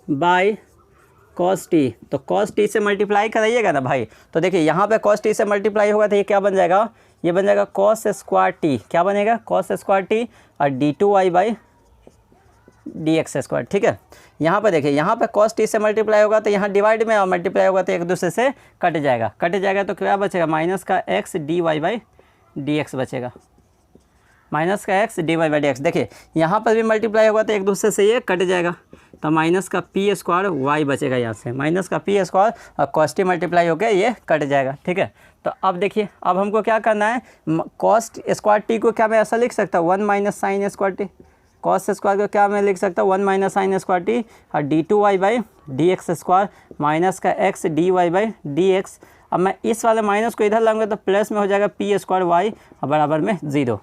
बाय कॉस टी। तो कॉस टी से मल्टीप्लाई कराइएगा ना भाई, तो देखिए यहाँ पे कॉस टी से मल्टीप्लाई होगा तो ये क्या बन जाएगा, ये बन जाएगा कॉस स्क्वायर टी। क्या बनेगा, कॉस स्क्वायर टी और D two Y by D x square, ठीक है। यहाँ पे देखिए, यहाँ पे कॉस टी से मल्टीप्लाई होगा तो यहाँ डिवाइड में, और मल्टीप्लाई होगा तो एक दूसरे से कट जाएगा, कट जाएगा तो क्या बचेगा, माइनस का x D Y by D x बचेगा, माइनस का x D Y by D x. देखिए यहाँ पर भी मल्टीप्लाई होगा तो एक दूसरे से ये कट जाएगा, तो माइनस का पी स्क्वायर वाई बचेगा, यहाँ से माइनस का पी स्क्वायर और कॉस टी मल्टीप्लाई होकर ये कट जाएगा, ठीक है। तो अब देखिए, अब हमको क्या करना है, कॉस स्क्वायर टी को क्या मैं ऐसा लिख सकता हूँ, 1 minus sine square T. Cos square को क्या मैं लिख सकता हूँ, 1 माइनस साइन स्क्वायर टी, और D two Y by D x square minus का x D Y by D x. अब मैं इस वाले माइनस को इधर लाऊंगा तो प्लस में हो जाएगा पी स्क्वायर वाई बराबर में 0।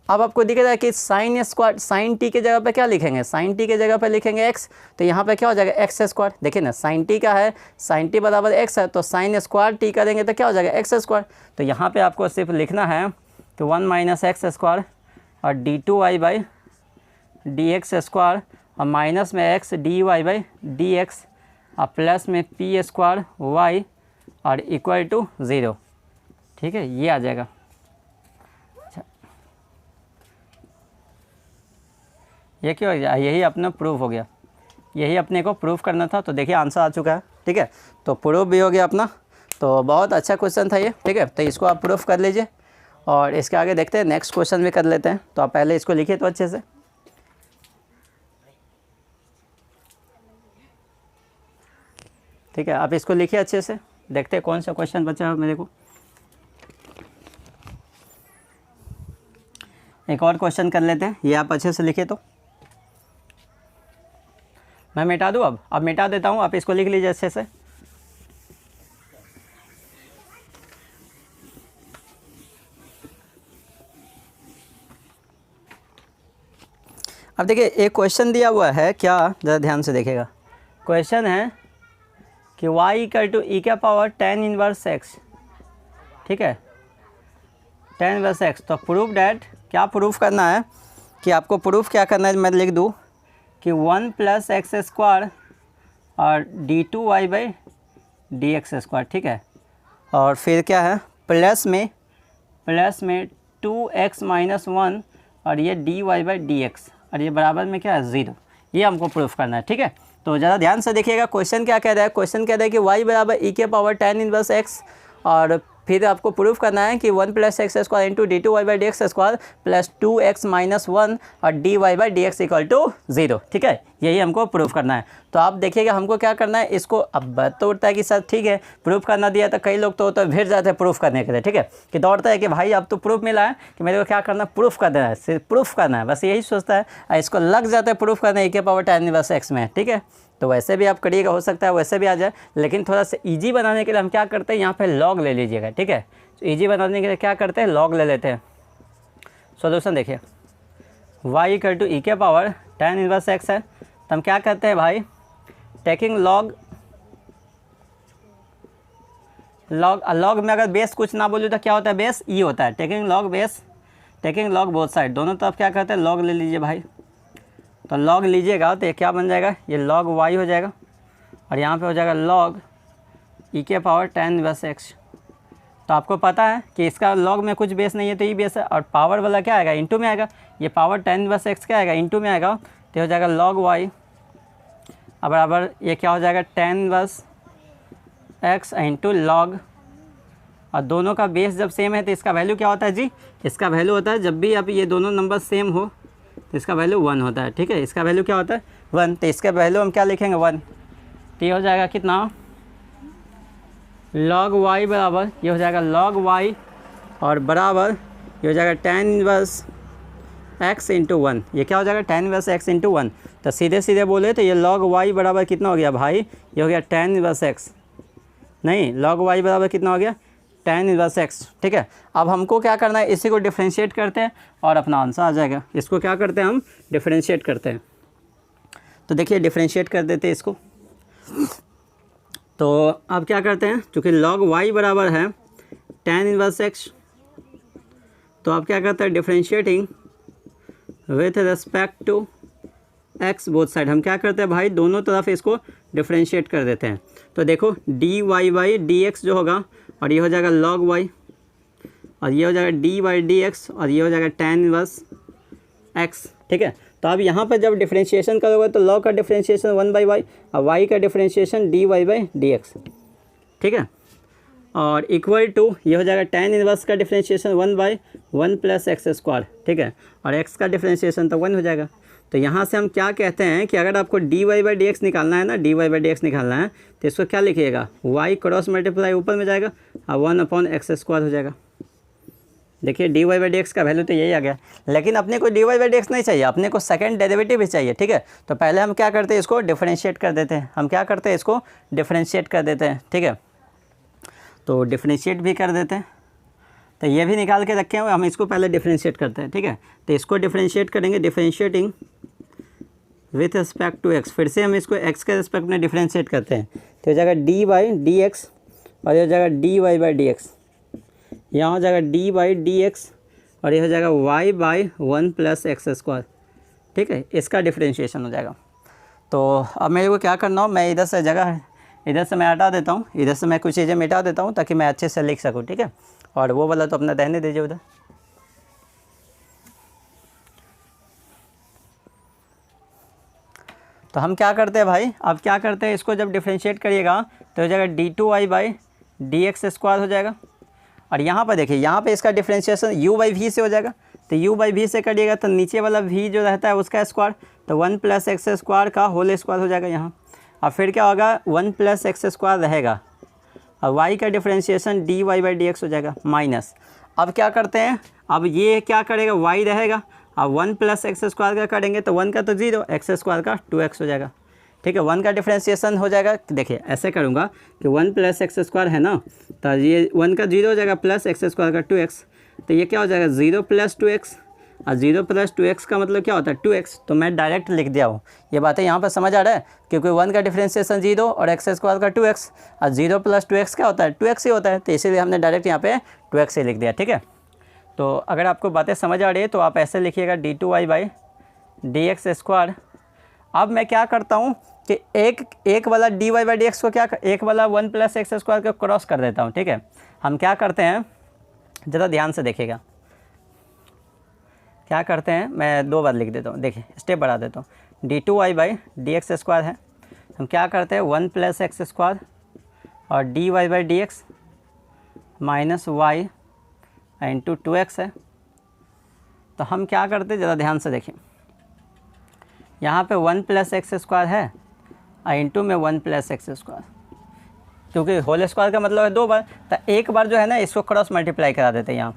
अब आपको दिख रहा है कि साइन स्क्वायर, साइन टी के जगह पे क्या लिखेंगे, साइन टी के जगह पे लिखेंगे एक्स, तो यहाँ पे क्या हो जाएगा, एक्स स्क्वायर। देखिए ना, साइन टी का है, साइन टी बराबर एक्स है, तो साइन स्क्वायर टी करेंगे तो क्या हो जाएगा, एक्स स्क्वायर। तो यहाँ पे आपको सिर्फ लिखना है कि 1 माइनस एक्स स्क्वायर और D two Y by D x square और माइनस में x D Y by D x और प्लस में पी स्क्वायर वाई और इक्वल टू 0, ठीक है, ये आ जाएगा। ये क्यों हो गया, यही अपना प्रूफ हो गया, यही अपने को प्रूफ करना था। तो देखिए आंसर आ चुका है, ठीक है, तो प्रूफ भी हो गया अपना। तो बहुत अच्छा क्वेश्चन था ये, ठीक है, तो इसको आप प्रूफ कर लीजिए और इसके आगे देखते हैं, नेक्स्ट क्वेश्चन भी कर लेते हैं। तो आप पहले इसको लिखिए तो अच्छे से, ठीक है, आप इसको लिखिए अच्छे से, देखते हैं कौन सा क्वेश्चन बचा है मेरे को। एक और क्वेश्चन कर लेते हैं, ये आप अच्छे से लिखिए। तो मैं मिटा दूँ, अब मिटा देता हूँ, आप इसको लिख लीजिए अच्छे से। अब देखिए एक क्वेश्चन दिया हुआ है, क्या, ज़रा ध्यान से देखिएगा। क्वेश्चन है कि y इक्वल टू ई का पावर tan इनवर्स x, ठीक है, tan इनवर्स x। तो प्रूफ डैट, क्या प्रूफ करना है कि आपको प्रूफ क्या करना है, मैं लिख दूँ कि 1 प्लस एक्स स्क्वायर और D two Y by D x square, ठीक है, और फिर क्या है प्लस में 2x-1 और ये dy/dx और ये बराबर में क्या है 0। ये हमको प्रूफ करना है, ठीक है। तो ज़रा ध्यान से देखिएगा, क्वेश्चन क्या कह रहा है। क्वेश्चन कह रहा है कि y बराबर e⁻tan इनवर्स x और फिर आपको प्रूफ करना है कि 1 + x² into d2y/dx² plus 2x-1 और dy/dx इक्वल टू 0, ठीक है। यही हमको प्रूफ करना है। तो आप देखिएगा हमको क्या करना है, इसको अब तो उठता है कि सर ठीक है प्रूफ करना दिया, तो कई लोग तो भिड़ जाते हैं प्रूफ करने के लिए, ठीक है, कि दौड़ता है कि भाई अब तो प्रूफ मिला है कि मेरे को क्या करना है, प्रूफ कर देना है, सिर्फ प्रूफ करना है, बस यही सोचता है और इसको लग जाता है प्रूफ करना e⁻tan इनवर्स x में, ठीक है। तो वैसे भी आप करिएगा, हो सकता है वैसे भी आ जाए, लेकिन थोड़ा सा ईजी बनाने के लिए हम क्या करते हैं, यहाँ पे लॉग ले लीजिएगा, ठीक है। तो ईजी बनाने के लिए क्या करते हैं, लॉग ले लेते हैं। सॉल्यूशन देखिए, y equal to e⁻tan inverse x है, तो हम क्या करते हैं भाई, टेकिंग लॉग में अगर बेस कुछ ना बोलूँ तो क्या होता है, बेस ई होता है। टेकिंग लॉग बोथ साइड, दोनों तरफ क्या करते हैं, लॉग ले लीजिए भाई। तो लॉग लीजिएगा तो ये क्या बन जाएगा, ये log y हो जाएगा और यहाँ पे हो जाएगा log e⁻tan इनवर्स x। तो आपको पता है कि इसका log में कुछ बेस नहीं है, तो ये बेस है, और पावर वाला क्या आएगा, इंटू में आएगा। ये पावर tan इनवर्स x क्या आएगा, इंटू में आएगा, तो हो जाएगा log y और बराबर ये क्या हो जाएगा, tan inverse x into log, और दोनों का बेस जब सेम है तो इसका वैल्यू क्या होता है जी, इसका वैल्यू होता है जब भी अब ये दोनों नंबर सेम हो तो इसका वैल्यू 1 होता है, ठीक है। इसका वैल्यू क्या होता है 1, तो इसका वैल्यू हम क्या लिखेंगे 1। तो ये हो जाएगा कितना, log y बराबर ये हो जाएगा log y और बराबर ये हो जाएगा tan इनवर्स x इंटू 1। ये क्या हो जाएगा, tan इनवर्स x इंटू 1। तो सीधे बोले तो ये log y बराबर कितना हो गया भाई, ये हो गया tan इनवर्स x, नहीं log y बराबर कितना हो गया, tan इनवर्स x, ठीक है। अब हमको क्या करना है, इसी को डिफरेंशिएट करते हैं और अपना आंसर आ जाएगा। इसको क्या करते हैं, हम डिफरेंशिएट करते हैं। तो देखिए डिफरेंशिएट कर देते हैं इसको। तो अब क्या करते हैं, चूँकि log y बराबर है tan इनवर्स x, तो आप क्या करते हैं, differentiating with respect to x both side, हम क्या करते हैं भाई, दोनों तरफ इसको डिफरेंशिएट कर देते हैं। तो देखो dy/dx जो होगा और ये हो जाएगा log y और ये हो जाएगा dy/dx और ये हो जाएगा tan इनवर्स x, ठीक है। तो अब यहाँ पर जब डिफरेंशिएशन करोगे तो log का डिफरेंशिएशन 1/y और y का डिफरेंशिएशन dy/dx, ठीक है, और इक्वल टू ये हो जाएगा tan इनवर्स का डिफरेंशिएशन 1/1 + x², ठीक है, और x का डिफरेंशिएशन तो 1 हो जाएगा। तो यहाँ से हम क्या कहते हैं कि अगर आपको dy/dx निकालना है ना, dy/dx निकालना है तो इसको क्या लिखिएगा, y क्रॉस मल्टीप्लाई ऊपर में जाएगा और 1/x² हो जाएगा। देखिए dy/dx का वैल्यू तो यही आ गया, लेकिन अपने को dy/dx नहीं चाहिए, अपने को सेकंड डेरिवेटिव भी चाहिए, ठीक है। तो पहले हम क्या करते हैं, इसको डिफरेंशिएट कर देते हैं। हम क्या करते हैं, इसको डिफरेंशिएट कर देते हैं, ठीक है। तो डिफरेंशिएट भी कर देते हैं, तो ये भी निकाल के रखे हुए, हम इसको पहले डिफरेंशिएट करते हैं, ठीक है। तो इसको डिफरेंशिएट करेंगे, differentiating with respect to x, फिर से हम इसको x के रिस्पेक्ट में डिफरेंशिएट करते हैं। तो हो जाएगा dy/dx और ये हो जाएगा dy/dx, यहाँ हो जाएगा dy/dx और ये हो जाएगा y/1 + x², ठीक है, इसका डिफरेंशिएशन हो जाएगा। तो अब मेरे को क्या करना हो, मैं इधर से जगह है, इधर से मैं हटा देता हूँ, इधर से मैं कुछ चीज़ें मिटा देता हूँ ताकि मैं अच्छे से लिख सकूँ, ठीक है। और वो वाला तो अपना रहने दीजिए उधर। तो हम क्या करते हैं भाई, अब क्या करते हैं, इसको जब डिफरेंशिएट करिएगा तो हो जाएगा d2y/dx² हो जाएगा। और यहाँ पर देखिए, यहाँ पे इसका डिफरेंशिएशन u/v से हो जाएगा। तो u/v से करिएगा तो नीचे वाला v जो रहता है उसका स्क्वायर, तो 1 + x² का होल स्क्वायर हो जाएगा यहाँ। और फिर क्या होगा, 1 + x² रहेगा और y का डिफरेंशिएशन dy/dx हो जाएगा माइनस। अब क्या करते हैं, अब ये क्या करेगा, y रहेगा, अब 1 + x² का करेंगे तो 1 का तो 0, x² का 2x हो जाएगा, ठीक है। 1 का डिफरेंशिएशन हो जाएगा, देखिए ऐसे करूँगा कि 1 + x² है ना, तो ये 1 का 0 हो जाएगा प्लस x² का 2x, तो ये क्या हो जाएगा 0 + 2x, और 0 + 2x का मतलब क्या होता है 2x। तो मैं डायरेक्ट लिख दिया हूँ, ये बातें यहाँ पर समझ आ रहा है, क्योंकि 1 का डिफरेंशिएशन 0 और x² का 2x और 0 + 2x क्या होता है 2x ही होता है, तो इसीलिए हमने डायरेक्ट यहाँ पे 2x ही लिख दिया, ठीक है। तो अगर आपको बातें समझ आ रही है तो आप ऐसे लिखिएगा d2y/dx²। अब मैं क्या करता हूँ कि एक वाला dy/dx को क्या, एक वाला 1 + x² को क्रॉस कर देता हूँ, ठीक है। हम क्या करते हैं, ज़रा ध्यान से देखिएगा। क्या करते हैं, मैं 2 बार लिख देता हूँ, देखिए स्टेप बढ़ा देता हूँ। d2y/dx² है, हम क्या करते हैं 1 + x² और dy/dx minus y into 2x है। तो हम क्या करते हैं, ज़रा ध्यान से देखिए, यहाँ पे 1 + x² है और इंटू में 1 + x², क्योंकि होल स्क्वायर का मतलब है 2 बार, तो एक बार जो है ना इसको क्रॉस मल्टीप्लाई करा देते हैं यहाँ।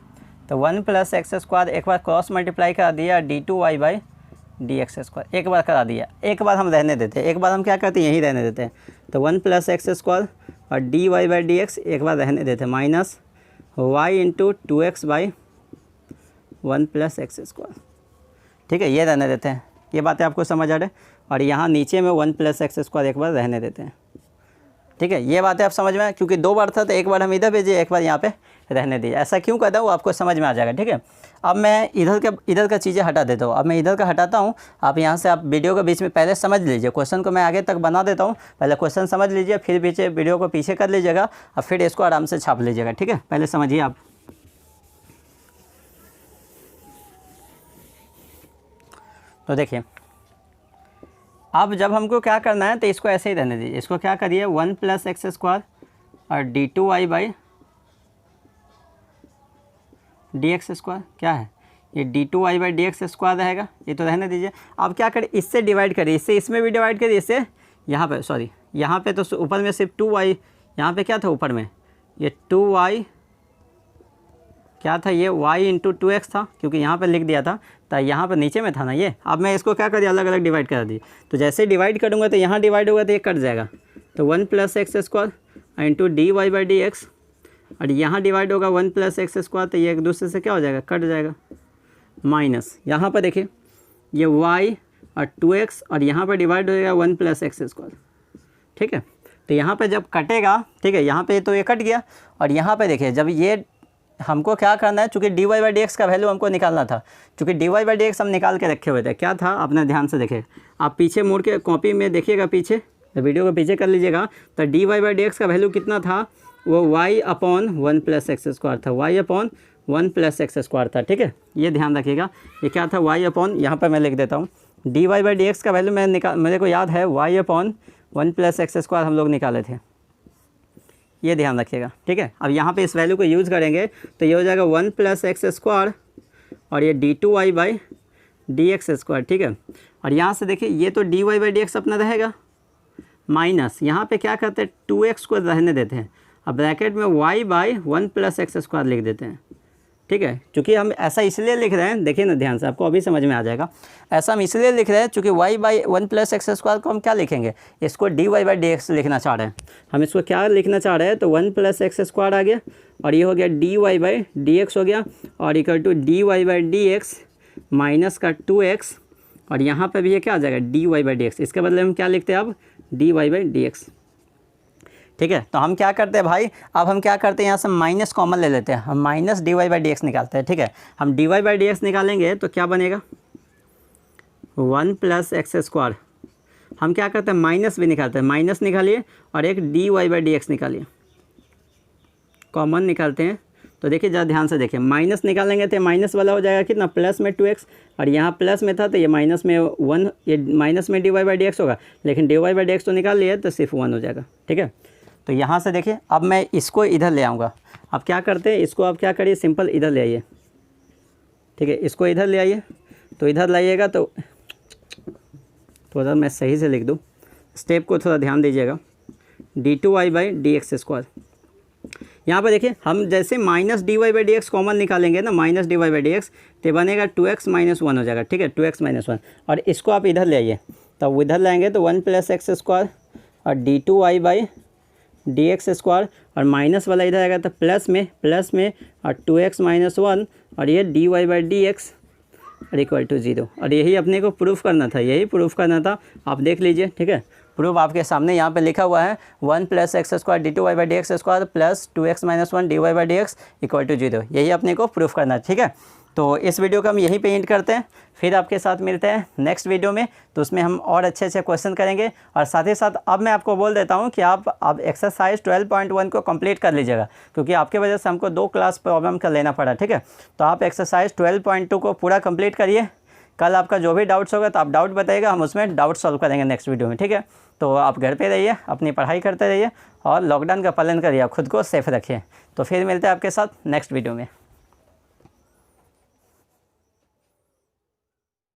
तो 1 + x² एक बार क्रॉस मल्टीप्लाई करा दिया, d2y/dx² एक बार करा दिया, एक बार हम रहने देते हैं, एक बार हम क्या करते हैं यहीं रहने देते हैं। तो 1 + x² और dy/dx एक बार रहने देते हैं, minus y into 2x/1 + x²। ठीक है, ये रहने देते हैं, ये बातें आपको समझ आ रहे। और यहाँ नीचे में 1 + x² एक बार रहने देते हैं। ठीक है, ये बातें आप समझ में आए, क्योंकि 2 बार था तो एक बार हम इधर भेजिए, एक बार यहाँ पे रहने दीजिए। ऐसा क्यों करता हूँ वो आपको समझ में आ जाएगा। ठीक है, अब मैं इधर का चीज़ें हटा देता हूँ। अब मैं इधर का हटाता हूँ, आप यहाँ से आप वीडियो के बीच में पहले समझ लीजिए, क्वेश्चन को मैं आगे तक बना देता हूँ, पहले क्वेश्चन समझ लीजिए, फिर पीछे वीडियो को पीछे कर लीजिएगा और फिर इसको आराम से छाप लीजिएगा। ठीक है, पहले समझिए आप। तो देखिए, अब जब हमको क्या करना है तो इसको ऐसे ही रहने दीजिए, इसको क्या करिए 1 + x² और d2y/dx² क्या है, ये d2y/dx² रहेगा, ये तो रहने दीजिए। अब क्या करें, इससे डिवाइड करिए, इससे इसमें भी डिवाइड करिए, इससे यहाँ पे, सॉरी यहाँ पे तो ऊपर में सिर्फ 2y, यहाँ पे क्या था ऊपर में, ये 2y क्या था, ये y इंटू 2x था, क्योंकि यहाँ पे लिख दिया था, तो यहाँ पे नीचे में था ना ये। अब मैं इसको क्या कर दिया, अलग अलग डिवाइड कर दी। तो जैसे डिवाइड करूँगा तो यहाँ डिवाइड होगा तो ये कट जाएगा, तो 1 + x² इंटू dy/dx, और यहाँ डिवाइड होगा 1 + x², तो ये एक दूसरे से क्या हो जाएगा, कट जाएगा, माइनस यहाँ पर देखिए ये y और 2x, और यहाँ पर डिवाइड हो जाएगा 1 + x²। ठीक है, तो यहाँ पे जब कटेगा, ठीक है, यहाँ पे तो ये कट गया, और यहाँ पे देखिए जब ये हमको क्या करना है, चूँकि dy/dx का वैल्यू हमको निकालना था, चूँकि dy/dx हम निकाल के रखे हुए थे, क्या था आपने ध्यान से देखे, आप पीछे मुड़ के कॉपी में देखिएगा, पीछे वीडियो को पीछे कर लीजिएगा, तो dy/dx का वैल्यू कितना था, वो y/1 + x² था, y/1 + x² था। ठीक है, ये ध्यान रखिएगा, ये क्या था, y/, यहाँ पर मैं लिख देता हूँ, dy/dx का वैल्यू मेरे को याद है y/1 + x² हम लोग निकाले थे, ये ध्यान रखिएगा। ठीक है, अब यहाँ पे इस वैल्यू को यूज़ करेंगे तो ये हो जाएगा 1 + x² और ये d2y/dx²। ठीक है, और यहाँ से देखिए ये तो dy/dx अपना रहेगा, माइनस यहाँ पे क्या करते हैं 2x को रहने देते हैं, अब ब्रैकेट में y/1 + x² लिख देते हैं। ठीक है, चूँकि हम ऐसा इसलिए लिख रहे हैं, देखिए ना ध्यान से, आपको अभी समझ में आ जाएगा। ऐसा हम इसलिए लिख रहे हैं चूँकि y/1 + x² को हम क्या लिखेंगे, इसको dy/dx लिखना चाह रहे हैं। हम इसको क्या लिखना चाह रहे हैं, तो 1 + x² आ गया, और ये हो गया dy/dx हो गया, और इक्वल टू dy/dx माइनस का 2x, और यहाँ पर भी ये क्या आ जाएगा dy/dx, इसके बदले हम क्या लिखते हैं अब dy/dx। ठीक है, तो हम क्या करते हैं भाई, अब हम क्या करते हैं, यहाँ से माइनस कॉमन ले लेते हैं, हम माइनस dy/dx निकालते हैं। ठीक है, हम dy/dx निकालेंगे तो क्या बनेगा 1 + x², हम क्या करते हैं माइनस भी निकालते हैं, माइनस निकालिए और एक dy/dx निकालिए, कॉमन निकालते हैं। तो देखिए ज़रा ध्यान से देखिए, माइनस निकालेंगे तो माइनस वाला हो जाएगा कितना, प्लस में 2x, और यहाँ प्लस में था तो ये माइनस में 1, ये माइनस में dy/dx होगा, लेकिन dy/dx तो निकाल लिया तो सिर्फ 1 हो जाएगा। ठीक है, तो यहाँ से देखिए अब मैं इसको इधर ले आऊँगा। अब क्या करते हैं, इसको अब क्या करिए, सिंपल इधर ले आइए। ठीक है, इसको इधर ले आइए, तो इधर लाइएगा तो थोड़ा मैं सही से लिख दूँ, स्टेप को थोड़ा ध्यान दीजिएगा, d2y/dx²। यहाँ पर देखिए हम जैसे माइनस dy/dx कॉमन निकालेंगे ना, माइनस dy/dx, तो बनेगा 2x - 1 हो जाएगा। ठीक है, 2x - 1, और इसको आप इधर ले आइए, तो इधर लाएंगे तो 1 + x² और d2y/dx², और माइनस वाला इधर आएगा तो प्लस में और 2x - 1, और ये dy/dx और इक्वल टू 0। और यही अपने को प्रूफ करना था, आप देख लीजिए। ठीक है, प्रूफ आपके सामने यहाँ पे लिखा हुआ है, 1 + x² d2y/dx² plus 2x - 1 dy/dx equal to 0, यही अपने को प्रूफ करना है। ठीक है, तो इस वीडियो को हम यहीं पे एंड करते हैं, फिर आपके साथ मिलते हैं नेक्स्ट वीडियो में। तो उसमें हम और अच्छे अच्छे क्वेश्चन करेंगे। और साथ ही साथ अब मैं आपको बोल देता हूँ कि आप एक्सरसाइज 12.1 को कंप्लीट कर लीजिएगा, क्योंकि आपके वजह से हमको 2 क्लास प्रॉब्लम का लेना पड़ा, ठीक है। तो आप एक्सरसाइज 12.2 को पूरा कंप्लीट करिए। कल आपका जो भी डाउट्स होगा तो आप डाउट बताइएगा, हम उसमें डाउट सॉल्व करेंगे नेक्स्ट वीडियो में, ठीक है। तो आप घर पे रहिए, अपनी पढ़ाई करते रहिए और लॉकडाउन का पालन करिए, आप खुद को सेफ रखिए। तो फिर मिलते हैं आपके साथ नेक्स्ट वीडियो में।